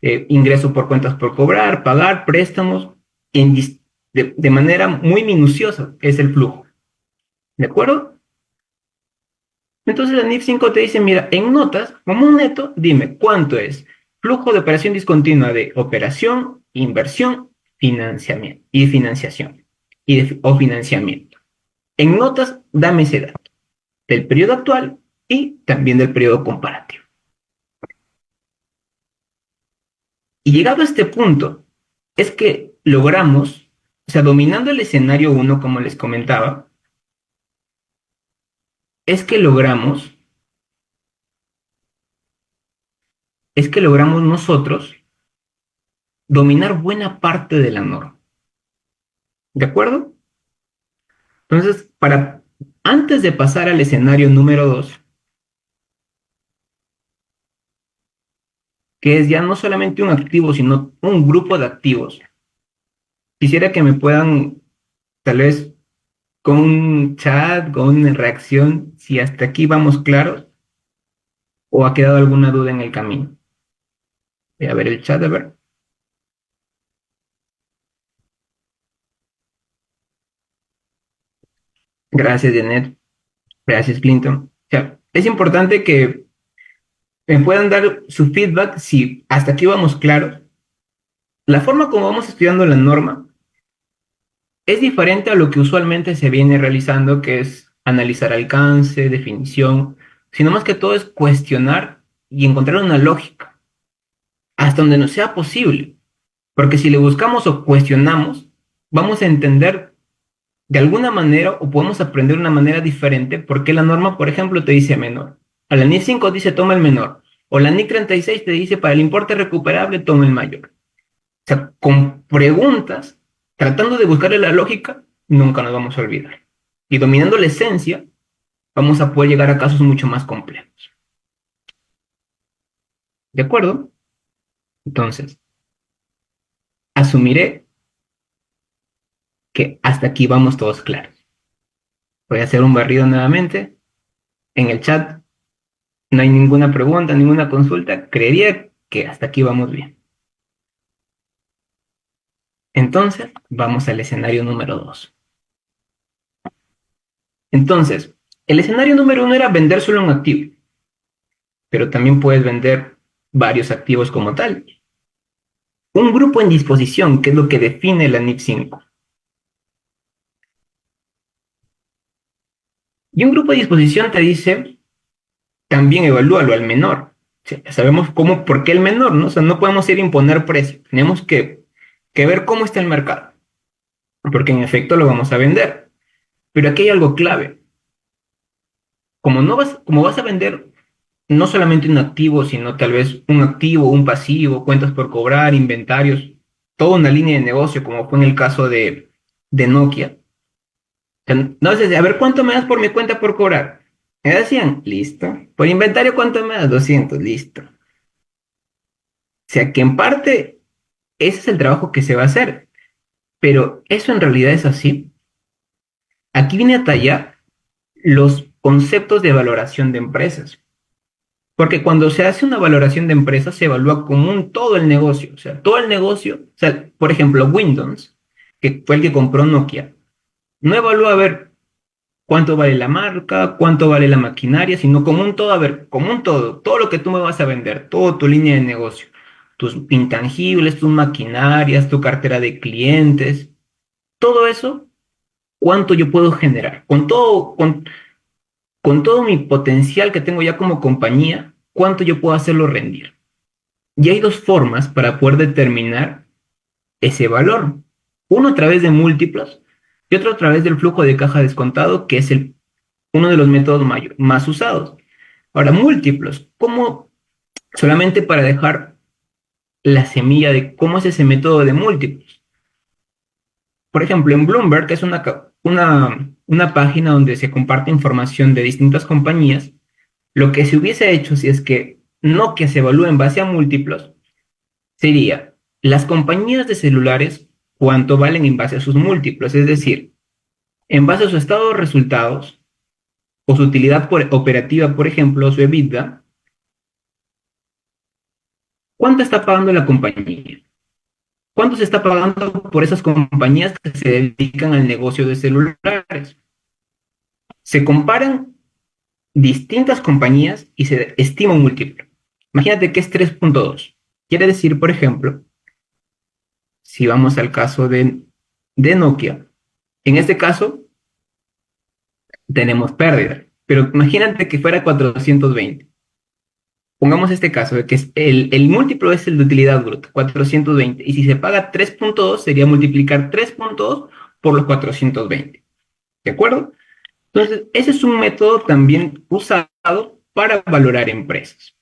Ingreso por cuentas por cobrar, pagar, préstamos, de manera muy minuciosa es el flujo. ¿De acuerdo? Entonces la NIF 5 te dice, mira, en notas, como un neto, dime cuánto es flujo de operación discontinua de operación, inversión, financiamiento y financiación o financiamiento. En notas, dame ese dato del periodo actual y también del periodo comparativo. Y llegado a este punto, es que logramos, o sea, dominando el escenario 1, como les comentaba, es que logramos, es que logramos nosotros dominar buena parte de la norma. ¿De acuerdo? Entonces, antes de pasar al escenario número 2, que es ya no solamente un activo, sino un grupo de activos, quisiera que me puedan, tal vez, con un chat, con una reacción, si hasta aquí vamos claros o ha quedado alguna duda en el camino. Voy a ver el chat, a ver. Gracias, Janet. Gracias, Clinton. O sea, es importante que me puedan dar su feedback si hasta aquí vamos claros. La forma como vamos estudiando la norma es diferente a lo que usualmente se viene realizando, que es analizar alcance, definición, sino más que todo es cuestionar y encontrar una lógica hasta donde nos sea posible. Porque si le buscamos o cuestionamos, vamos a entender de alguna manera o podemos aprender de una manera diferente por qué la norma, por ejemplo, te dice menor. A la NIF 5 dice toma el menor. O la NIC 36 te dice para el importe recuperable toma el mayor. O sea, con preguntas, tratando de buscarle la lógica, nunca nos vamos a olvidar. Y dominando la esencia, vamos a poder llegar a casos mucho más complejos. ¿De acuerdo? Entonces, asumiré que hasta aquí vamos todos claros. Voy a hacer un barrido nuevamente. En el chat no hay ninguna pregunta, ninguna consulta. Creería que hasta aquí vamos bien. Entonces, vamos al escenario número 2. Entonces, el escenario número 1 era vender solo un activo, pero también puedes vender varios activos como tal. Un grupo en disposición, que es lo que define la NIF 5. Y un grupo de disposición te dice, también evalúalo al menor. O sea, sabemos cómo, por qué el menor, ¿no? O sea, no podemos ir a imponer precio. Tenemos que ver cómo está el mercado, porque en efecto lo vamos a vender. Pero aquí hay algo clave. Como vas a vender no solamente un activo, sino tal vez un activo, un pasivo, cuentas por cobrar, inventarios. toda una línea de negocio, como fue en el caso de Nokia. Entonces, a ver, ¿cuánto me das por mi cuenta por cobrar? Me da 100, listo. Por inventario, ¿cuánto me das? 200, listo. O sea, que en parte ese es el trabajo que se va a hacer, pero eso en realidad es así. Aquí viene a tallar los conceptos de valoración de empresas. Porque cuando se hace una valoración de empresas, se evalúa como un todo el negocio. O sea, todo el negocio, o sea, por ejemplo, Windows, que fue el que compró Nokia, no evalúa a ver cuánto vale la marca, cuánto vale la maquinaria, sino como un todo, a ver, como un todo, todo lo que tú me vas a vender, toda tu línea de negocio, tus intangibles, tus maquinarias, tu cartera de clientes, todo eso, cuánto yo puedo generar, con todo mi potencial que tengo ya como compañía, cuánto yo puedo hacerlo rendir. Y hay dos formas para poder determinar ese valor. Uno a través de múltiplos y otro a través del flujo de caja descontado, que es uno de los métodos más usados. Ahora, múltiplos, ¿cómo? Solamente para dejar la semilla de cómo es ese método de múltiplos. Por ejemplo, en Bloomberg, que es una página donde se comparte información de distintas compañías, lo que se hubiese hecho si es que Nokia se evalúa en base a múltiplos, sería las compañías de celulares, cuánto valen en base a sus múltiplos, es decir, en base a su estado de resultados o su utilidad operativa, por ejemplo, su EBITDA, ¿cuánto está pagando la compañía? ¿Cuánto se está pagando por esas compañías que se dedican al negocio de celulares? Se comparan distintas compañías y se estima un múltiplo. Imagínate que es 3.2. Quiere decir, por ejemplo, si vamos al caso de Nokia, en este caso tenemos pérdida, pero imagínate que fuera 420. Pongamos este caso, de que el múltiplo es el de utilidad bruta, 420, y si se paga 3.2 sería multiplicar 3.2 por los 420. ¿De acuerdo? Entonces, ese es un método también usado para valorar empresas.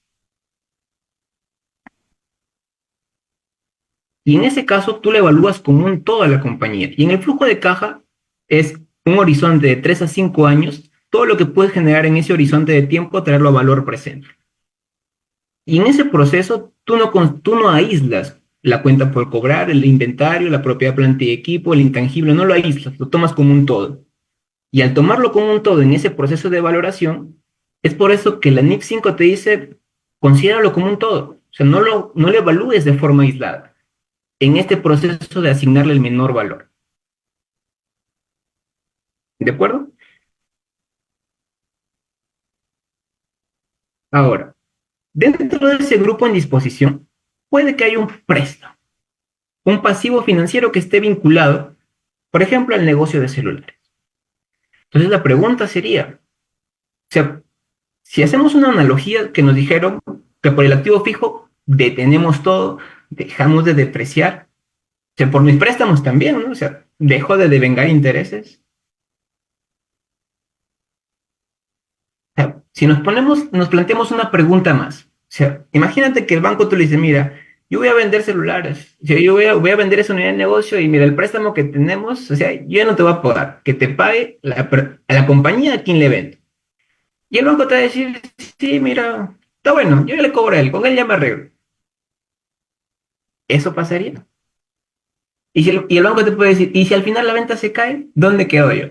Y en ese caso, tú le evalúas como un todo a la compañía. Y en el flujo de caja es un horizonte de 3 a 5 años, todo lo que puedes generar en ese horizonte de tiempo, traerlo a valor presente. Y en ese proceso, tú no aíslas la cuenta por cobrar, el inventario, la propiedad, planta y equipo, el intangible, no lo aíslas, lo tomas como un todo. Y al tomarlo como un todo en ese proceso de valoración, es por eso que la NIF 5 te dice, considéralo como un todo. O sea, no lo evalúes de forma aislada en este proceso de asignarle el menor valor. ¿De acuerdo? Ahora, dentro de ese grupo en disposición, puede que haya un préstamo, un pasivo financiero que esté vinculado, por ejemplo, al negocio de celulares. Entonces la pregunta sería, o sea, si hacemos una analogía que nos dijeron que por el activo fijo detenemos todo, dejamos de depreciar, o sea, por mis préstamos también, ¿no? O sea, dejo de devengar intereses. O sea, si nos planteamos una pregunta más, o sea, imagínate que el banco tú le dices, mira, yo voy a vender celulares, o sea, voy a vender esa unidad de negocio y mira, el préstamo que tenemos, o sea, yo ya no te voy a pagar, que te pague a la compañía a quien le vende. Y el banco te va a decir, sí, mira, está bueno, yo ya le cobro a él, con él ya me arreglo. Eso pasaría. Y el banco te puede decir, ¿y si al final la venta se cae? ¿Dónde quedo yo?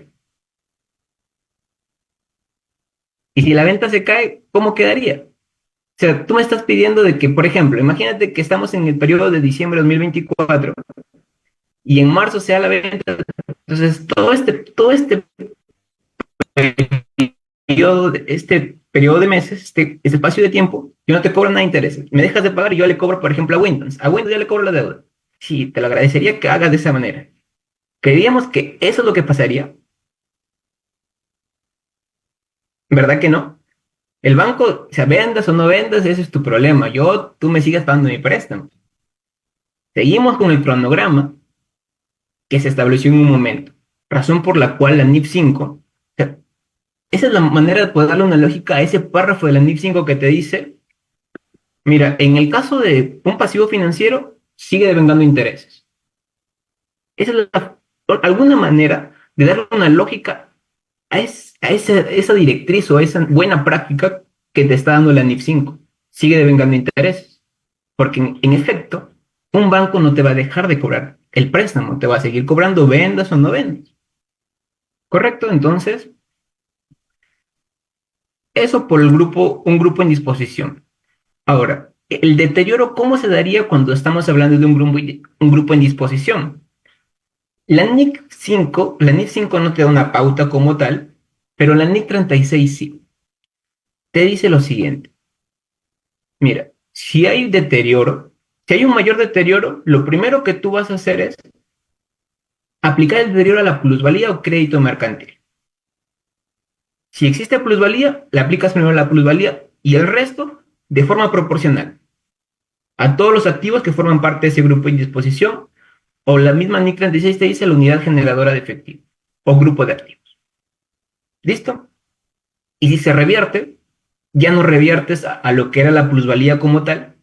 Y si la venta se cae, ¿cómo quedaría? O sea, tú me estás pidiendo de que, por ejemplo, imagínate que estamos en el periodo de diciembre de 2024 y en marzo sea la venta. Entonces, todo este periodo de meses, este espacio de tiempo, yo no te cobro nada de intereses. Me dejas de pagar y yo le cobro, por ejemplo, a Windows. A Windows ya le cobro la deuda. Sí, te lo agradecería que hagas de esa manera. Creíamos que eso es lo que pasaría. ¿Verdad que no? El banco, o sea, vendas o no vendas, ese es tu problema. Tú me sigues pagando mi préstamo. Seguimos con el cronograma que se estableció en un momento. Razón por la cual la NIF 5, o sea, esa es la manera de poder darle una lógica a ese párrafo de la NIF 5 que te dice, mira, en el caso de un pasivo financiero, sigue devengando intereses. Esa es alguna manera de darle una lógica esa directriz o a esa buena práctica que te está dando la NIF 5. Sigue devengando intereses, porque en efecto, un banco no te va a dejar de cobrar el préstamo, te va a seguir cobrando vendas o no vendas. ¿Correcto? Entonces, eso por un grupo en disposición. Ahora, el deterioro, ¿cómo se daría cuando estamos hablando de un grupo en disposición? La NIC 5 no te da una pauta como tal, pero la NIC 36 sí. Te dice lo siguiente. Mira, si hay deterioro, si hay un mayor deterioro, lo primero que tú vas a hacer es aplicar el deterioro a la plusvalía o crédito mercantil. Si existe plusvalía, le aplicas primero la plusvalía y el resto de forma proporcional a todos los activos que forman parte de ese grupo de disposición, o la misma NIC 36 te dice la unidad generadora de efectivo o grupo de activos. ¿Listo? Y si se revierte, ya no reviertes a lo que era la plusvalía como tal,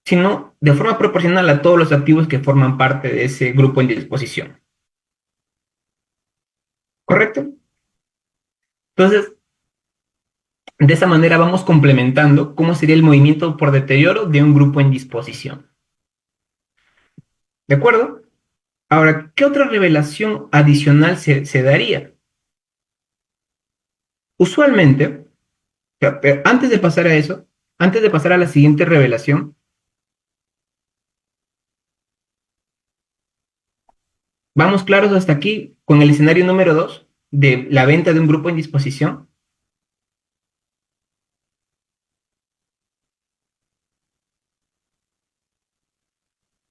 sino de forma proporcional a todos los activos que forman parte de ese grupo en disposición. ¿Correcto? Entonces, de esa manera vamos complementando cómo sería el movimiento por deterioro de un grupo en disposición. ¿De acuerdo? Ahora, ¿qué otra revelación adicional se daría? Usualmente, antes de pasar a eso, antes de pasar a la siguiente revelación, vamos claros hasta aquí con el escenario número 2 de la venta de un grupo en disposición.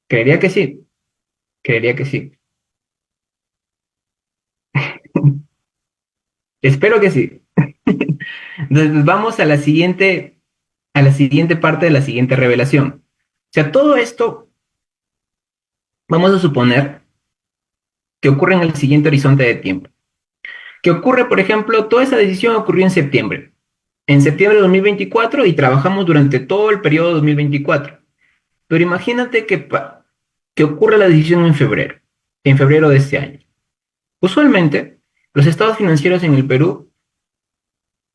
Creería que sí, creería que sí. Espero que sí. Entonces vamos a la siguiente parte de la siguiente revelación. O sea, todo esto vamos a suponer que ocurre en el siguiente horizonte de tiempo. Que ocurre, por ejemplo, toda esa decisión ocurrió en septiembre. En septiembre de 2024 y trabajamos durante todo el periodo de 2024. Pero imagínate que ocurre la decisión en febrero de este año. Usualmente, los estados financieros en el Perú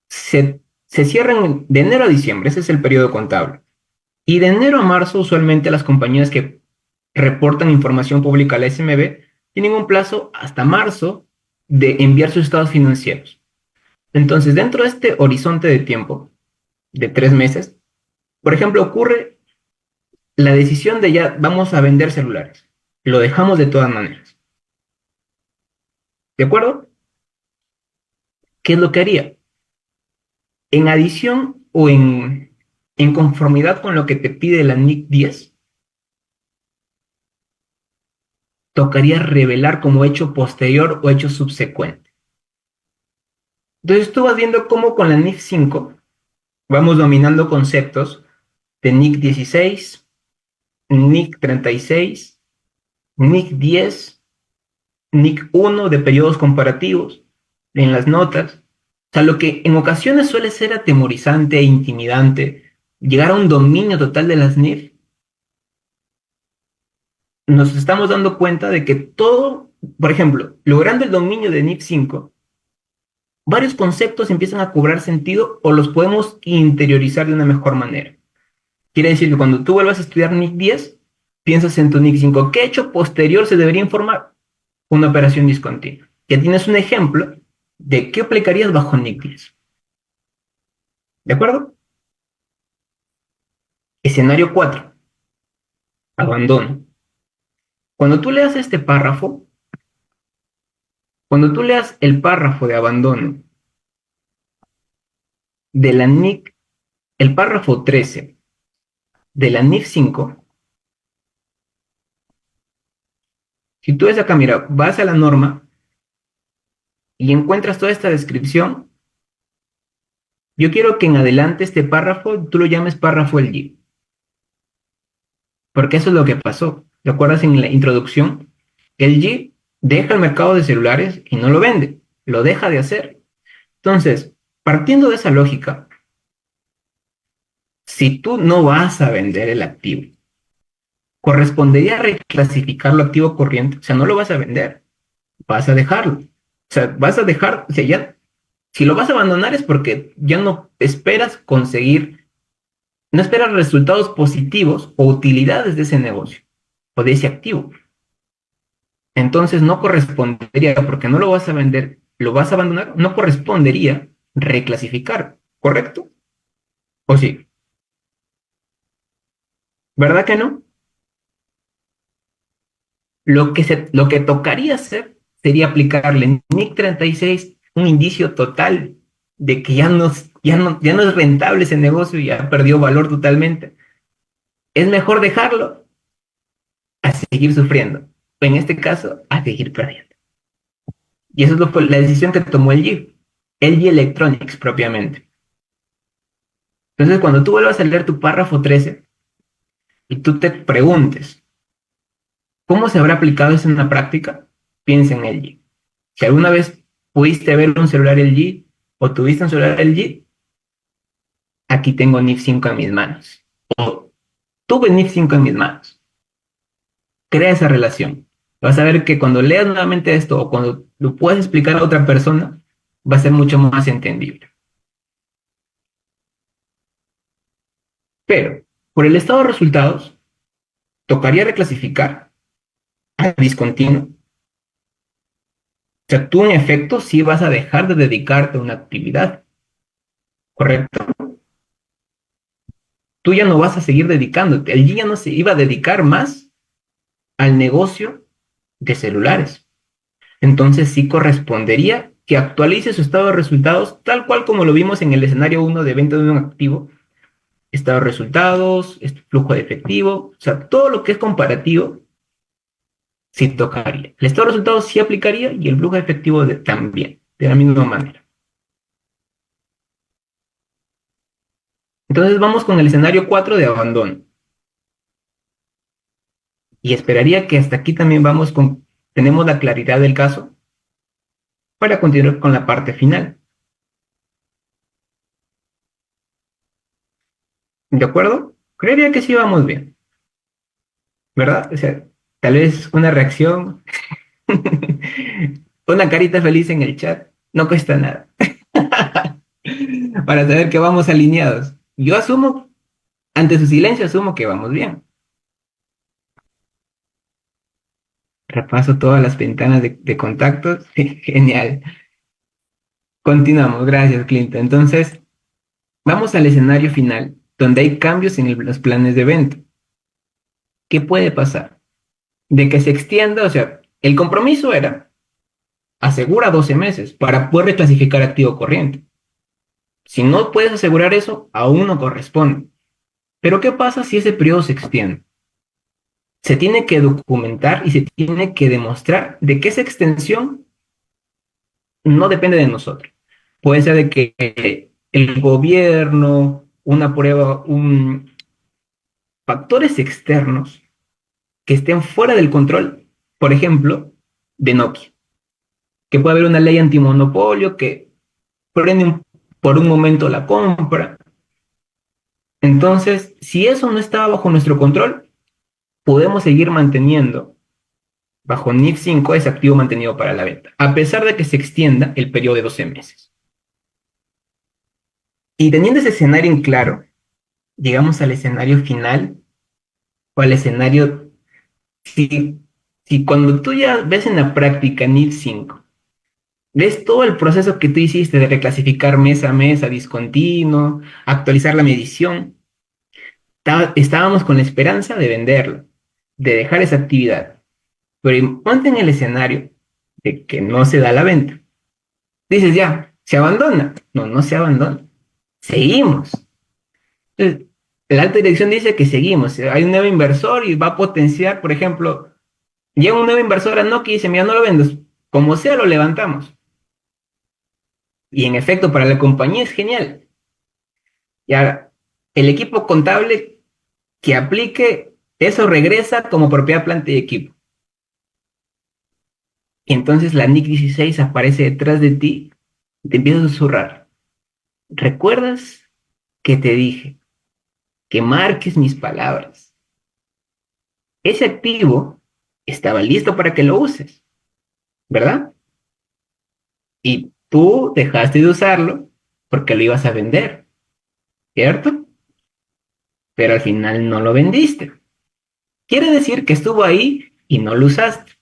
se cierran de enero a diciembre, ese es el periodo contable. Y de enero a marzo, usualmente las compañías que reportan información pública a la SMB tienen un plazo hasta marzo de enviar sus estados financieros. Entonces, dentro de este horizonte de tiempo de 3 meses, por ejemplo, ocurre la decisión de ya vamos a vender celulares. Lo dejamos de todas maneras. ¿De acuerdo? ¿Qué es lo que haría? En adición o en conformidad con lo que te pide la NIC 10, tocaría revelar como hecho posterior o hecho subsecuente. Entonces tú vas viendo cómo con la NIC 5 vamos dominando conceptos de NIC 16, NIC 36, NIC 10, NIC 1 de periodos comparativos en las notas. O sea, lo que en ocasiones suele ser atemorizante e intimidante, llegar a un dominio total de las NIF, nos estamos dando cuenta de que todo, por ejemplo, logrando el dominio de NIF 5, varios conceptos empiezan a cobrar sentido o los podemos interiorizar de una mejor manera. Quiere decir que cuando tú vuelvas a estudiar NIC 10, piensas en tu NIC 5. ¿Qué hecho posterior se debería informar? Una operación discontinua. Ya tienes un ejemplo de qué aplicarías bajo NIC 10. ¿De acuerdo? Escenario 4. Abandono. Cuando tú leas este párrafo, cuando tú leas el párrafo de abandono de la NIC, el párrafo 13 de la NIF 5, si tú ves acá, mira, vas a la norma y encuentras toda esta descripción, yo quiero que en adelante este párrafo tú lo llames párrafo el G, porque eso es lo que pasó. ¿Te acuerdas en la introducción? El G deja el mercado de celulares y no lo vende, lo deja de hacer. Entonces, partiendo de esa lógica, si tú no vas a vender el activo, correspondería reclasificarlo a activo corriente. O sea, no lo vas a vender, vas a dejarlo. O sea, vas a dejar, o sea, ya, si lo vas a abandonar es porque ya no esperas conseguir, no esperas resultados positivos o utilidades de ese negocio o de ese activo. Entonces no correspondería, porque no lo vas a vender, lo vas a abandonar, no correspondería reclasificar, ¿correcto? ¿O sí? ¿Verdad que no? Lo que tocaría hacer sería aplicarle en NIC 36 un indicio total de que ya no es rentable ese negocio, ya perdió valor totalmente. Es mejor dejarlo a seguir sufriendo, o en este caso, a seguir perdiendo. Y eso fue la decisión que tomó LG Electronics propiamente. Entonces, cuando tú vuelvas a leer tu párrafo 13 y tú te preguntes, ¿cómo se habrá aplicado eso en la práctica? Piensa en LG. Si alguna vez pudiste ver un celular LG o tuviste un celular LG, aquí tengo NIF 5 en mis manos. Tuve NIF 5 en mis manos. Crea esa relación. Vas a ver que cuando leas nuevamente esto o cuando lo puedas explicar a otra persona, va a ser mucho más entendible. Pero, por el estado de resultados, tocaría reclasificar a discontinuo. O sea, tú en efecto sí vas a dejar de dedicarte a una actividad, ¿correcto? Tú ya no vas a seguir dedicándote. El ya no se iba a dedicar más al negocio de celulares. Entonces sí correspondería que actualice su estado de resultados tal cual como lo vimos en el escenario uno de venta de un activo. Estado de resultados, flujo de efectivo, o sea, todo lo que es comparativo sí tocaría. El estado de resultados sí aplicaría y el flujo de efectivo también, de la misma manera. Entonces vamos con el escenario 4 de abandono. Y esperaría que hasta aquí también tenemos la claridad del caso para continuar con la parte final. ¿De acuerdo? Creería que sí vamos bien, ¿verdad? O sea, tal vez una reacción, una carita feliz en el chat, no cuesta nada para saber que vamos alineados. Yo asumo, ante su silencio, asumo que vamos bien. Repaso todas las ventanas de contactos. Genial. Continuamos, gracias, Clinton. Entonces, vamos al escenario final, donde hay cambios en los planes de venta. ¿Qué puede pasar? De que se extienda, o sea, el compromiso era asegura 12 meses para poder reclasificar activo corriente. Si no puedes asegurar eso, aún no corresponde. Pero ¿qué pasa si ese periodo se extiende? Se tiene que documentar y se tiene que demostrar de que esa extensión no depende de nosotros. Puede ser de que el gobierno, una prueba, factores externos que estén fuera del control, por ejemplo, de Nokia, que puede haber una ley antimonopolio que frene por un momento la compra. Entonces, si eso no está bajo nuestro control, podemos seguir manteniendo bajo NIF 5 ese activo mantenido para la venta, a pesar de que se extienda el periodo de 12 meses. Y teniendo ese escenario en claro, llegamos al escenario final o al escenario, si, si cuando tú ya ves en la práctica NIF 5, ves todo el proceso que tú hiciste de reclasificar mes a mes a discontinuo, actualizar la medición, estábamos con la esperanza de venderlo, de dejar esa actividad. Pero ponte en el escenario de que no se da la venta. Dices, ya, se abandona. No, no se abandona. Seguimos. Entonces, la alta dirección dice que seguimos. Hay un nuevo inversor y va a potenciar, por ejemplo, llega un nuevo inversor a Nokia y dice, mira, no lo vendes. Como sea, lo levantamos. Y en efecto, para la compañía es genial. Y ahora, el equipo contable que aplique eso regresa como propiedad, planta y equipo. Y entonces la NIC 16 aparece detrás de ti y te empieza a susurrar. ¿Recuerdas que te dije que marques mis palabras? ese activo estaba listo para que lo uses, ¿verdad? Y tú dejaste de usarlo porque lo ibas a vender, ¿cierto? Pero al final no lo vendiste. Quiere decir que estuvo ahí y no lo usaste.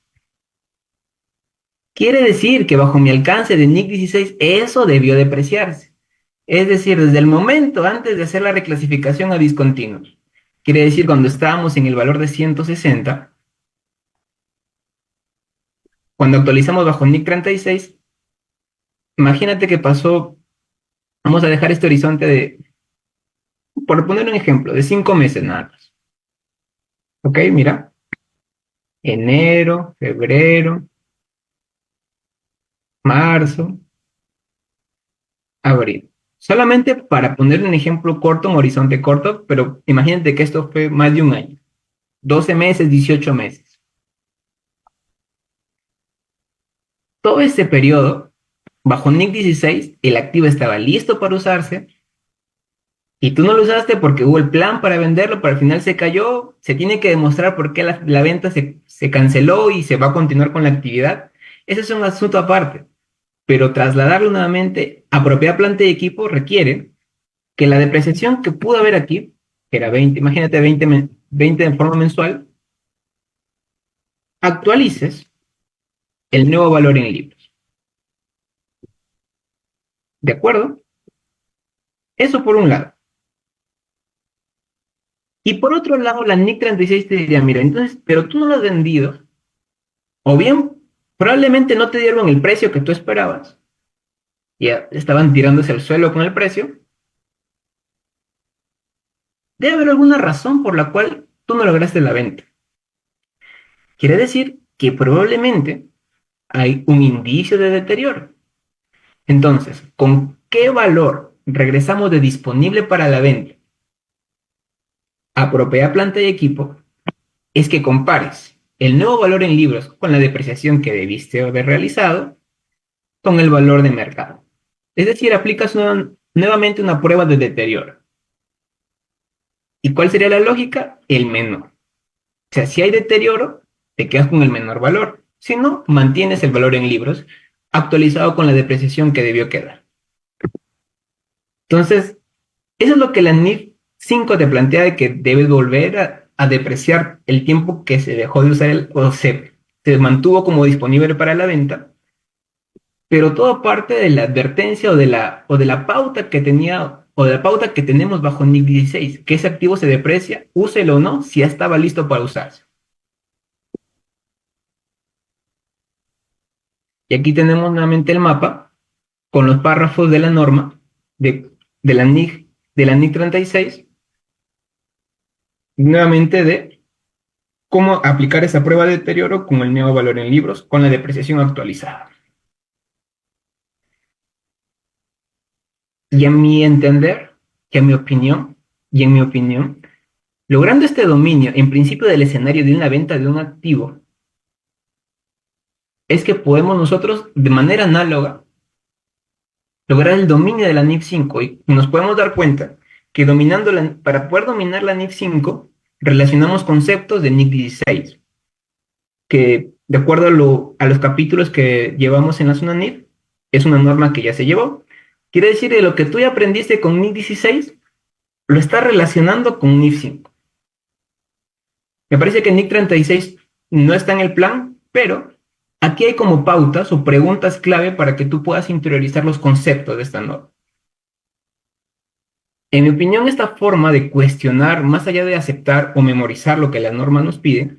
Quiere decir que bajo mi alcance de NIC 16 eso debió depreciarse. Es decir, desde el momento antes de hacer la reclasificación a discontinuos. Quiere decir cuando estábamos en el valor de 160, cuando actualizamos bajo NIC 36, imagínate que pasó, vamos a dejar este horizonte de, por poner un ejemplo, de 5 meses nada más. ¿Ok? Mira, enero, febrero, marzo, abril. Solamente para poner un ejemplo corto, un horizonte corto, pero imagínate que esto fue más de un año. 12 meses, 18 meses. Todo este periodo, bajo NIC 16, el activo estaba listo para usarse y tú no lo usaste porque hubo el plan para venderlo, pero al final se cayó. Se tiene que demostrar por qué la venta se canceló y se va a continuar con la actividad. Ese es un asunto aparte, pero trasladarlo nuevamente a propiedad, planta y equipo requiere que la depreciación que pudo haber aquí, que era 20, imagínate 20 de forma mensual, actualices el nuevo valor en libros. ¿De acuerdo? Eso por un lado. Y por otro lado, la NIC 36 te diría, mira, entonces, pero tú no lo has vendido, o bien probablemente no te dieron el precio que tú esperabas, ya estaban tirándose al suelo con el precio, debe haber alguna razón por la cual tú no lograste la venta. Quiere decir que probablemente hay un indicio de deterioro. Entonces, ¿con qué valor regresamos de disponible para la venta a propiedad, planta y equipo? Es que compares el nuevo valor en libros con la depreciación que debiste haber realizado con el valor de mercado. Es decir, aplicas nuevamente una prueba de deterioro. ¿Y cuál sería la lógica? El menor. O sea, si hay deterioro, te quedas con el menor valor. Si no, mantienes el valor en libros actualizado con la depreciación que debió quedar. Entonces, eso es lo que la NIF 5 te plantea de que debes volver a depreciar el tiempo que se dejó de usar o se mantuvo como disponible para la venta, pero todo parte de la advertencia o de la pauta que tenía o de la pauta que tenemos bajo NIC 16, que ese activo se deprecia, úselo o no, si ya estaba listo para usarse. Y aquí tenemos nuevamente el mapa con los párrafos de la norma de la NIC 36, nuevamente de cómo aplicar esa prueba de deterioro con el nuevo valor en libros, con la depreciación actualizada. Y en mi entender, y en mi opinión, logrando este dominio en principio del escenario de una venta de un activo, es que podemos nosotros, de manera análoga, lograr el dominio de la NIF 5 y nos podemos dar cuenta que para poder dominar la NIF 5, relacionamos conceptos de NIF 16, que de acuerdo a los capítulos que llevamos en la zona NIF, es una norma que ya se llevó. Quiere decir que lo que tú ya aprendiste con NIF 16, lo estás relacionando con NIF 5. Me parece que NIC 36 no está en el plan, pero aquí hay como pautas o preguntas clave para que tú puedas interiorizar los conceptos de esta norma. En mi opinión, esta forma de cuestionar, más allá de aceptar o memorizar lo que la norma nos pide,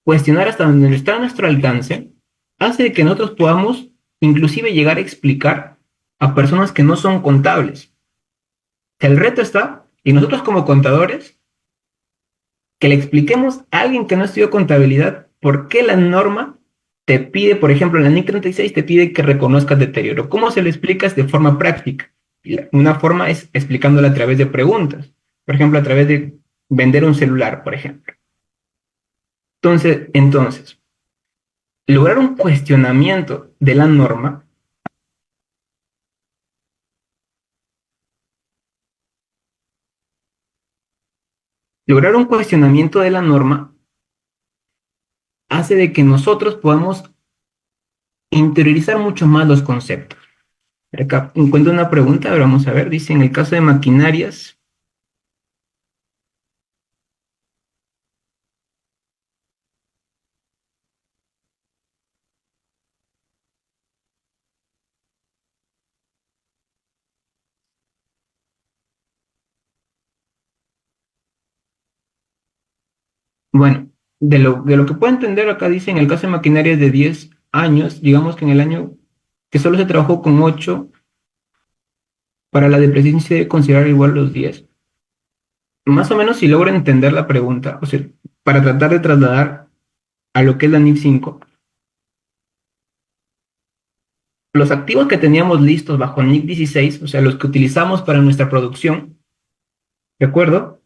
cuestionar hasta donde está a nuestro alcance, hace que nosotros podamos inclusive llegar a explicar a personas que no son contables. El reto está, y nosotros como contadores, que le expliquemos a alguien que no estudió contabilidad por qué la norma te pide, por ejemplo, la NIC 36 te pide que reconozcas deterioro. ¿Cómo se lo explicas de forma práctica? Una forma es explicándola a través de preguntas, por ejemplo, a través de vender un celular, por ejemplo. Entonces, lograr un cuestionamiento de la norma, lograr un cuestionamiento de la norma hace de que nosotros podamos interiorizar mucho más los conceptos. Acá encuentro una pregunta, ahora vamos a ver, dice, en el caso de maquinarias, bueno, de lo que puedo entender acá dice, en el caso de maquinarias de 10 años, digamos que en el año que solo se trabajó con 8, para la depreciación se debe considerar igual los 10. Más o menos si logro entender la pregunta, o sea, para tratar de trasladar a lo que es la NIF 5, los activos que teníamos listos bajo NIF 16, o sea, los que utilizamos para nuestra producción, ¿de acuerdo?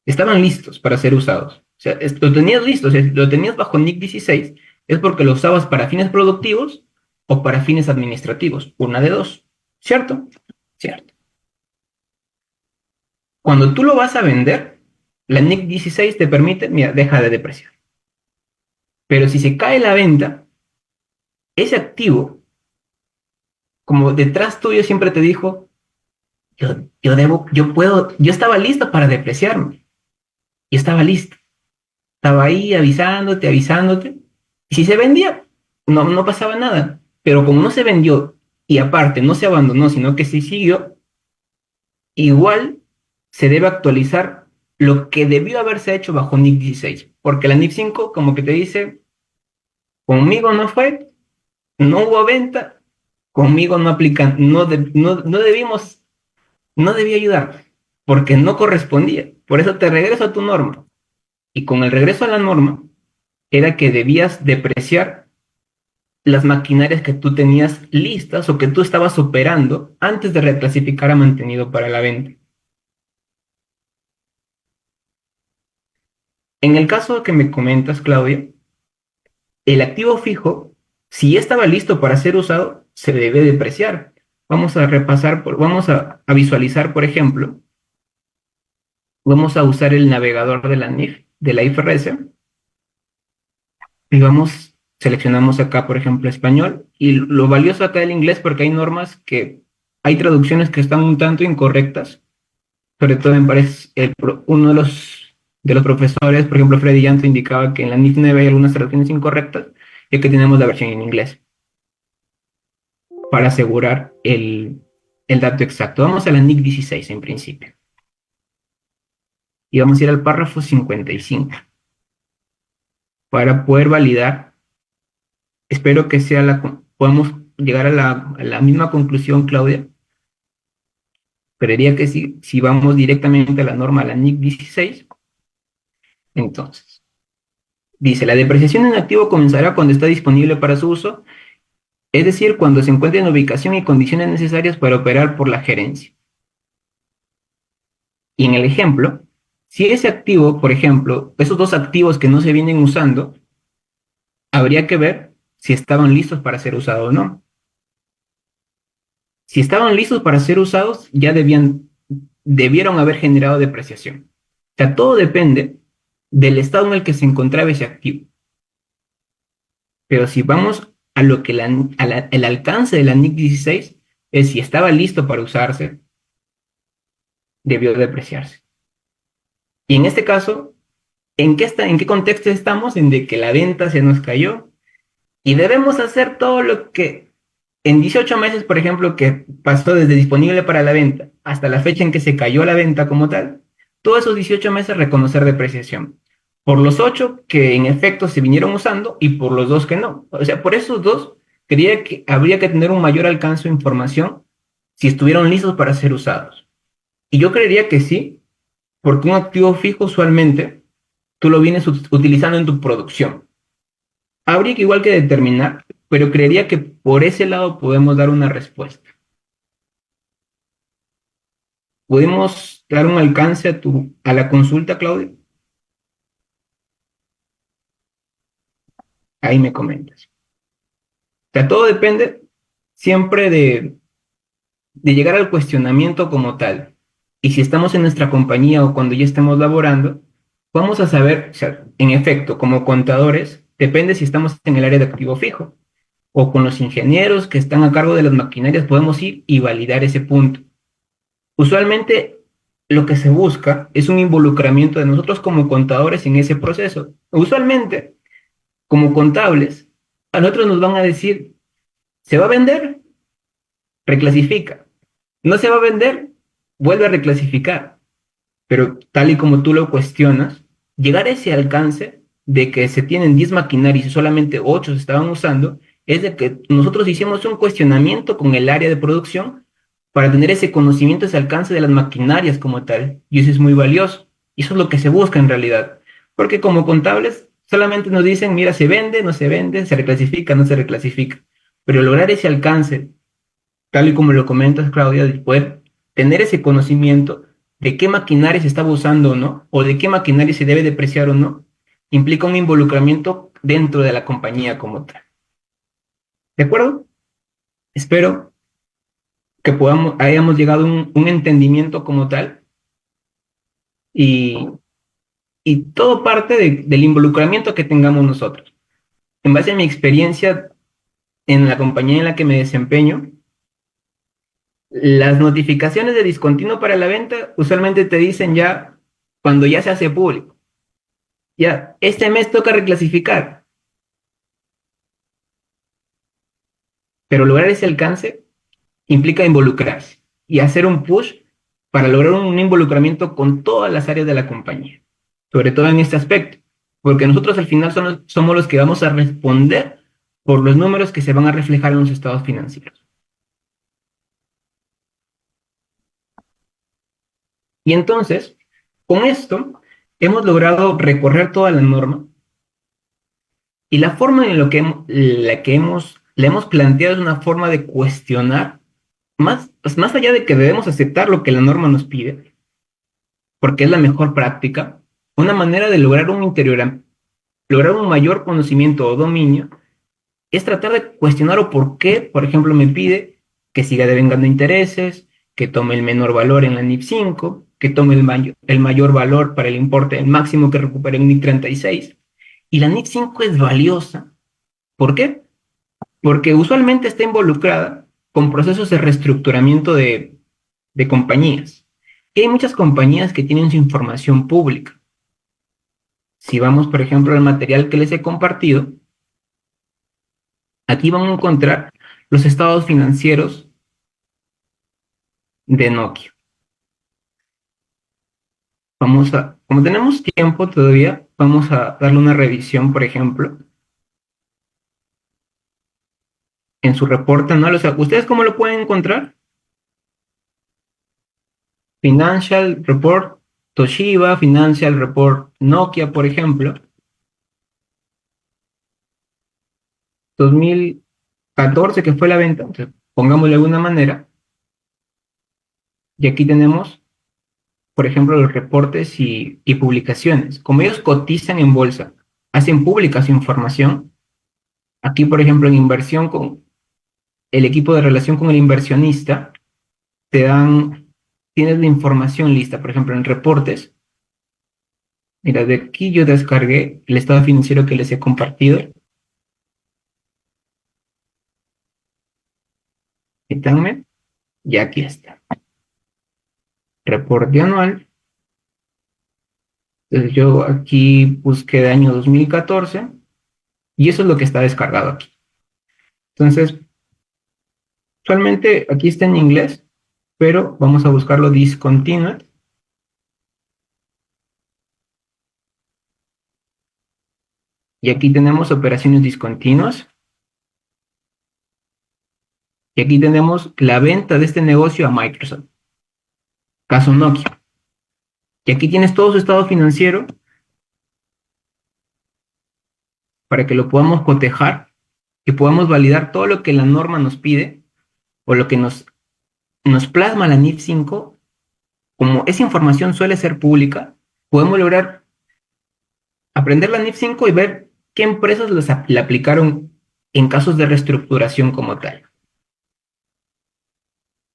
Estaban listos para ser usados. O sea, lo tenías listo, o sea, lo tenías bajo NIC 16, es porque lo usabas para fines productivos o para fines administrativos, una de dos, ¿cierto? Cierto. Cuando tú lo vas a vender, la NIC 16 te permite, mira, deja de depreciar. Pero si se cae la venta, ese activo, como detrás tuyo siempre te dijo, yo estaba listo para depreciarme, y estaba listo. Estaba ahí avisándote, avisándote. Y si se vendía, no pasaba nada. Pero como no se vendió y aparte no se abandonó, sino que sí siguió, igual se debe actualizar lo que debió haberse hecho bajo NIF 16. Porque la NIF 5 como que te dice, conmigo no fue, no hubo venta, conmigo no aplican, no debimos, no debía ayudar, porque no correspondía. Por eso te regreso a tu norma. Y con el regreso a la norma, era que debías depreciar las maquinarias que tú tenías listas o que tú estabas operando antes de reclasificar a mantenido para la venta. En el caso que me comentas, Claudia, el activo fijo, si ya estaba listo para ser usado, se debe depreciar. Vamos a repasar, vamos a visualizar, por ejemplo, vamos a usar el navegador de la NIF, de la IFRS, y seleccionamos acá, por ejemplo, español, y lo valioso acá del inglés, porque hay normas que, hay traducciones que están un tanto incorrectas, sobre todo me parece, uno de los profesores, por ejemplo, Freddy Llanto, indicaba que en la NIF 9 hay algunas traducciones incorrectas, ya que tenemos la versión en inglés, para asegurar el dato exacto. Vamos a la NIC 16 en principio, y vamos a ir al párrafo 55, para poder validar. Espero que podamos llegar a la misma conclusión, Claudia. Creería que sí, si vamos directamente a la norma, a la NIC 16, entonces, dice, la depreciación en activo comenzará cuando está disponible para su uso, es decir, cuando se encuentre en ubicación y condiciones necesarias para operar por la gerencia. Y en el ejemplo, si ese activo, por ejemplo, esos dos activos que no se vienen usando, habría que ver si estaban listos para ser usados o no. Si estaban listos para ser usados, ya debieron haber generado depreciación. O sea, todo depende del estado en el que se encontraba ese activo. Pero si vamos a lo que el alcance de la NIC 16 es si estaba listo para usarse, debió depreciarse. Y en este caso, ¿en qué contexto estamos? En de que la venta se nos cayó y debemos hacer todo lo que en 18 meses, por ejemplo, que pasó desde disponible para la venta hasta la fecha en que se cayó la venta como tal, todos esos 18 meses reconocer depreciación. Por los 8 que en efecto se vinieron usando y por los 2 que no. O sea, por esos 2 creía que habría que tener un mayor alcance de información si estuvieron listos para ser usados. Y yo creería que sí, porque un activo fijo usualmente tú lo vienes utilizando en tu producción. Habría que igual que determinar, pero creería que por ese lado podemos dar una respuesta. ¿Podemos dar un alcance a la consulta, Claudia? Ahí me comentas. O sea, todo depende siempre de llegar al cuestionamiento como tal. Y si estamos en nuestra compañía o cuando ya estemos laborando, vamos a saber, o sea, en efecto, como contadores, Depende si estamos en el área de activo fijo o con los ingenieros que están a cargo de las maquinarias podemos ir y validar ese punto. Usualmente lo que se busca es un involucramiento de nosotros como contadores en ese proceso. Usualmente, como contables, a nosotros nos van a decir, ¿se va a vender? Reclasifica. ¿No se va a vender? Vuelve a reclasificar. Pero tal y como tú lo cuestionas, llegar a ese alcance de que se tienen 10 maquinarias y solamente 8 se estaban usando, es de que nosotros hicimos un cuestionamiento con el área de producción para tener ese conocimiento, ese alcance de las maquinarias como tal. Y eso es muy valioso. Y eso es lo que se busca en realidad. Porque como contables solamente nos dicen, mira, se vende, no se vende, se reclasifica, no se reclasifica. Pero lograr ese alcance, tal y como lo comentas, Claudia, de poder tener ese conocimiento de qué maquinaria se estaba usando o no, o de qué maquinaria se debe depreciar o no, implica un involucramiento dentro de la compañía como tal. ¿De acuerdo? Espero que hayamos llegado a un entendimiento como tal y, y todo parte del involucramiento que tengamos nosotros. En base a mi experiencia en la compañía en la que me desempeño, las notificaciones de discontinuo para la venta usualmente te dicen ya cuando ya se hace público. Ya, este mes toca reclasificar, pero lograr ese alcance implica involucrarse y hacer un push para lograr un involucramiento con todas las áreas de la compañía, sobre todo en este aspecto, porque nosotros al final somos los que vamos a responder por los números que se van a reflejar en los estados financieros. Y entonces, con esto, hemos logrado recorrer toda la norma y la forma en la hemos planteado es una forma de cuestionar, más allá de que debemos aceptar lo que la norma nos pide, porque es la mejor práctica, una manera de lograr un mayor conocimiento o dominio es tratar de cuestionar o por qué, por ejemplo, me pide que siga devengando intereses, que tome el menor valor en la NIF 5, que tome el mayor valor para el importe, el máximo que recupere en NIF 36. Y la NIF 5 es valiosa. ¿Por qué? Porque usualmente está involucrada con procesos de reestructuramiento de compañías. Y hay muchas compañías que tienen su información pública. Si vamos, por ejemplo, al material que les he compartido, aquí van a encontrar los estados financieros de Nokia. Como tenemos tiempo todavía, vamos a darle una revisión, por ejemplo, en su reporte anual. O sea, ¿ustedes cómo lo pueden encontrar? Financial Report Toshiba, Financial Report Nokia, por ejemplo, 2014 que fue la venta, entonces, pongámosle de alguna manera, y aquí tenemos, por ejemplo, los reportes y publicaciones. Como ellos cotizan en bolsa, hacen pública su información. Aquí, por ejemplo, en inversión con el equipo de relación con el inversionista, tienes la información lista, por ejemplo, en reportes. Mira, de aquí yo descargué el estado financiero que les he compartido. Quítanme, y aquí está. Reporte anual. Entonces yo aquí busqué de año 2014 y eso es lo que está descargado aquí. Entonces, actualmente aquí está en inglés, pero vamos a buscarlo discontinued. Y aquí tenemos operaciones discontinuas. Y aquí tenemos la venta de este negocio a Microsoft, caso Nokia. Y aquí tienes todo su estado financiero para que lo podamos cotejar y podamos validar todo lo que la norma nos pide o lo que nos plasma la NIF 5. Como esa información suele ser pública, podemos lograr aprender la NIF 5 y ver qué empresas la aplicaron en casos de reestructuración como tal.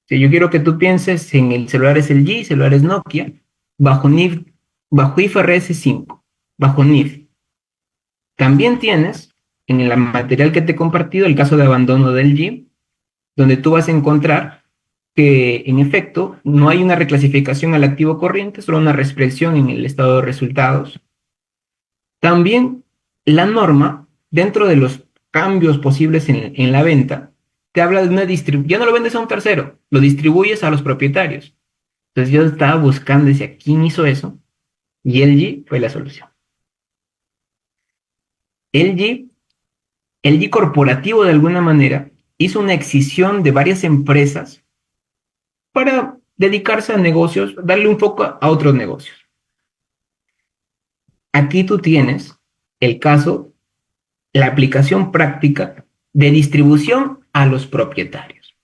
Si yo quiero que tú pienses en el celular es LG, celular es Nokia, bajo NIF, bajo IFRS 5, bajo NIF. También tienes en el material que te he compartido el caso de abandono del LG, donde tú vas a encontrar que en efecto no hay una reclasificación al activo corriente, solo una restricción en el estado de resultados. También la norma, dentro de los cambios posibles en la venta, te habla de una distribución, ya no lo vendes a un tercero, lo distribuyes a los propietarios. Entonces yo estaba buscando, decía, ¿quién hizo eso? Y LG fue la solución. LG, LG corporativo de alguna manera, hizo una excisión de varias empresas para dedicarse a negocios, darle un foco a otros negocios. Aquí tú tienes el caso, la aplicación práctica de distribución a los propietarios.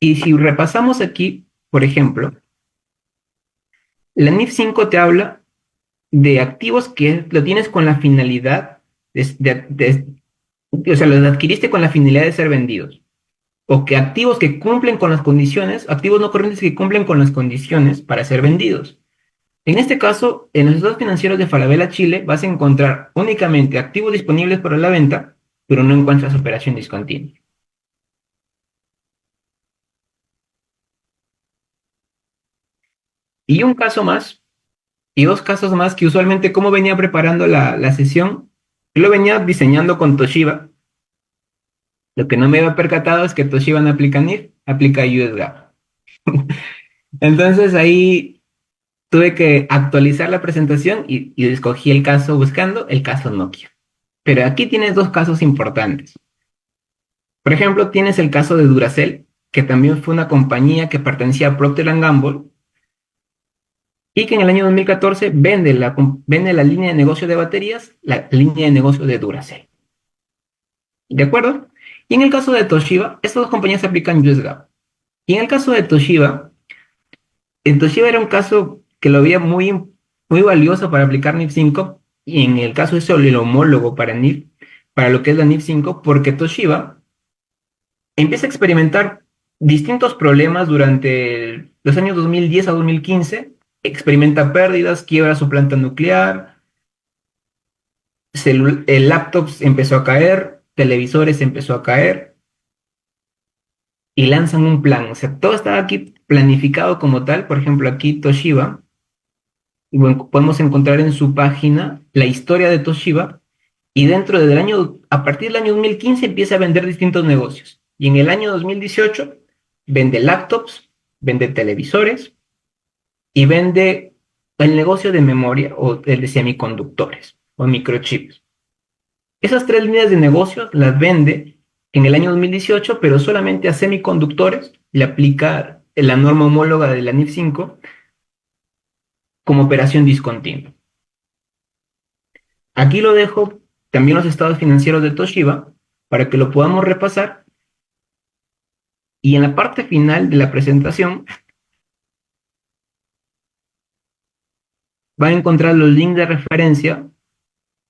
Y si repasamos aquí, por ejemplo, la NIF 5 te habla de activos que lo tienes con la finalidad o sea, los adquiriste con la finalidad de ser vendidos. O que activos que cumplen con las condiciones, activos no corrientes que cumplen con las condiciones para ser vendidos. En este caso, en los estados financieros de Falabella Chile vas a encontrar únicamente activos disponibles para la venta, pero no encuentras operación discontinua. Y un caso más, y dos casos más que usualmente cómo venía preparando la sesión, yo lo venía diseñando con Toshiba. Lo que no me había percatado es que Toshiba no aplica NIF, aplica US GAAP. Entonces ahí tuve que actualizar la presentación y escogí el caso buscando el caso Nokia. Pero aquí tienes dos casos importantes. Por ejemplo, tienes el caso de Duracell, que también fue una compañía que pertenecía a Procter Gamble y que en el año 2014 vende la línea de negocio de baterías, la línea de negocio de Duracell. ¿De acuerdo? Y en el caso de Toshiba, estas dos compañías aplican US GAAP. Y en el caso de Toshiba, en Toshiba era un caso que lo veía muy valioso para aplicar NIF 5, y en el caso es el homólogo para NIF, para lo que es la NIF 5, porque Toshiba empieza a experimentar distintos problemas durante los años 2010 a 2015, experimenta pérdidas, quiebra su planta nuclear, el laptops empezó a caer, televisores empezó a caer, y lanzan un plan. O sea, todo estaba aquí planificado como tal. Por ejemplo, aquí Toshiba, y bueno, podemos encontrar en su página la historia de Toshiba, y dentro del año, a partir del año 2015 empieza a vender distintos negocios. Y en el año 2018 vende laptops, vende televisores y vende el negocio de memoria o el de semiconductores o microchips. Esas tres líneas de negocios las vende en el año 2018, pero solamente a semiconductores le aplica la norma homóloga de la NIF 5 como operación discontinua. Aquí lo dejo también los estados financieros de Toshiba para que lo podamos repasar, y en la parte final de la presentación va a encontrar los links de referencia,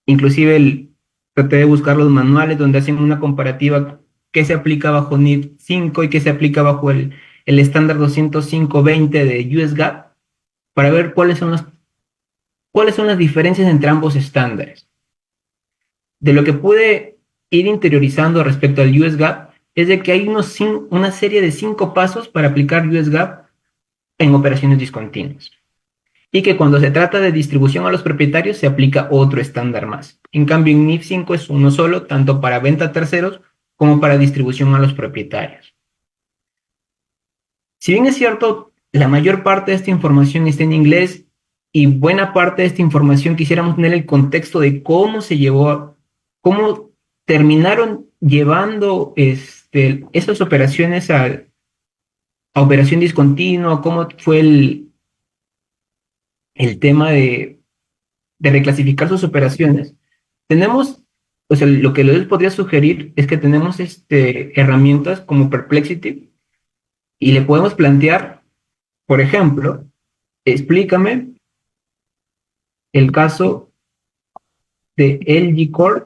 inclusive traté de buscar los manuales donde hacen una comparativa qué se aplica bajo NIF 5 y qué se aplica bajo el estándar 205.20 de US GAAP, para ver cuáles son las diferencias entre ambos estándares. De lo que pude ir interiorizando respecto al US GAAP es de que hay una serie de 5 pasos para aplicar US GAAP en operaciones discontinuas, y que cuando se trata de distribución a los propietarios se aplica otro estándar más. En cambio, en NIF 5 es uno solo, tanto para venta a terceros como para distribución a los propietarios. Si bien es cierto, la mayor parte de esta información está en inglés, y buena parte de esta información quisiéramos tener el contexto de cómo se llevó, cómo terminaron llevando esas operaciones a operación discontinua, cómo fue el tema de reclasificar sus operaciones. Tenemos, o sea, lo que les podría sugerir es que tenemos herramientas como Perplexity, y le podemos plantear, por ejemplo, explícame el caso de LG Core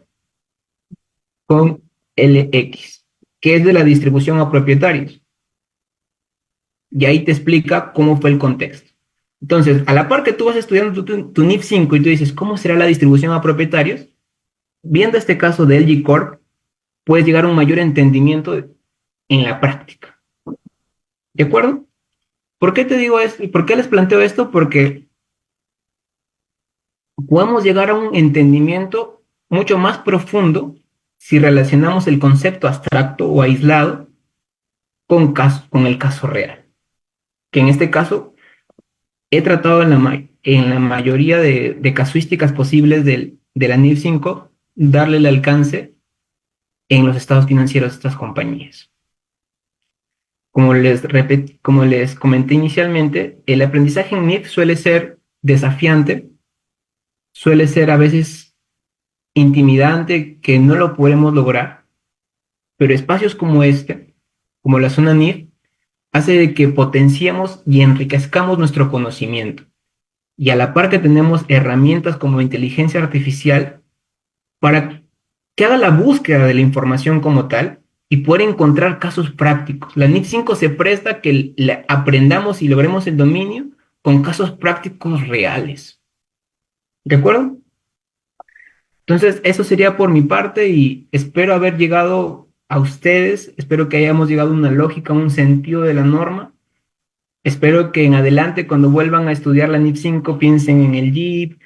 con LX, que es de la distribución a propietarios. Y ahí te explica cómo fue el contexto. Entonces, a la par que tú vas estudiando tu NIF 5 y tú dices, ¿cómo será la distribución a propietarios? Viendo este caso de LG Corp, puedes llegar a un mayor entendimiento en la práctica. ¿De acuerdo? ¿Por qué te digo esto? ¿Y por qué les planteo esto? Porque podemos llegar a un entendimiento mucho más profundo si relacionamos el concepto abstracto o aislado con el caso real. Que en este caso he tratado en la mayoría de casuísticas posibles de la NIF 5 darle el alcance en los estados financieros de estas compañías. Como les comenté inicialmente, el aprendizaje en NIF suele ser desafiante, suele ser a veces intimidante, que no lo podemos lograr, pero espacios como este, como la zona NIF, hace de que potenciemos y enriquezcamos nuestro conocimiento. Y a la par que tenemos herramientas como inteligencia artificial para que haga la búsqueda de la información como tal y poder encontrar casos prácticos. La NIF 5 se presta a que aprendamos y logremos el dominio con casos prácticos reales. ¿De acuerdo? Entonces, eso sería por mi parte y espero haber llegado a ustedes, espero que hayamos llegado a una lógica, a un sentido de la norma. Espero que en adelante, cuando vuelvan a estudiar la NIF 5, piensen en el Jeep,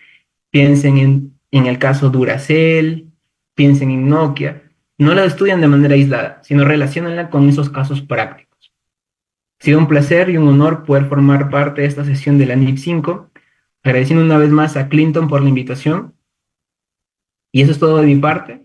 piensen en el caso Duracell, piensen en Nokia. No la estudian de manera aislada, sino relacionenla con esos casos prácticos. Ha sido un placer y un honor poder formar parte de esta sesión de la NIF 5. Agradeciendo una vez más a Clinton por la invitación. Y eso es todo de mi parte.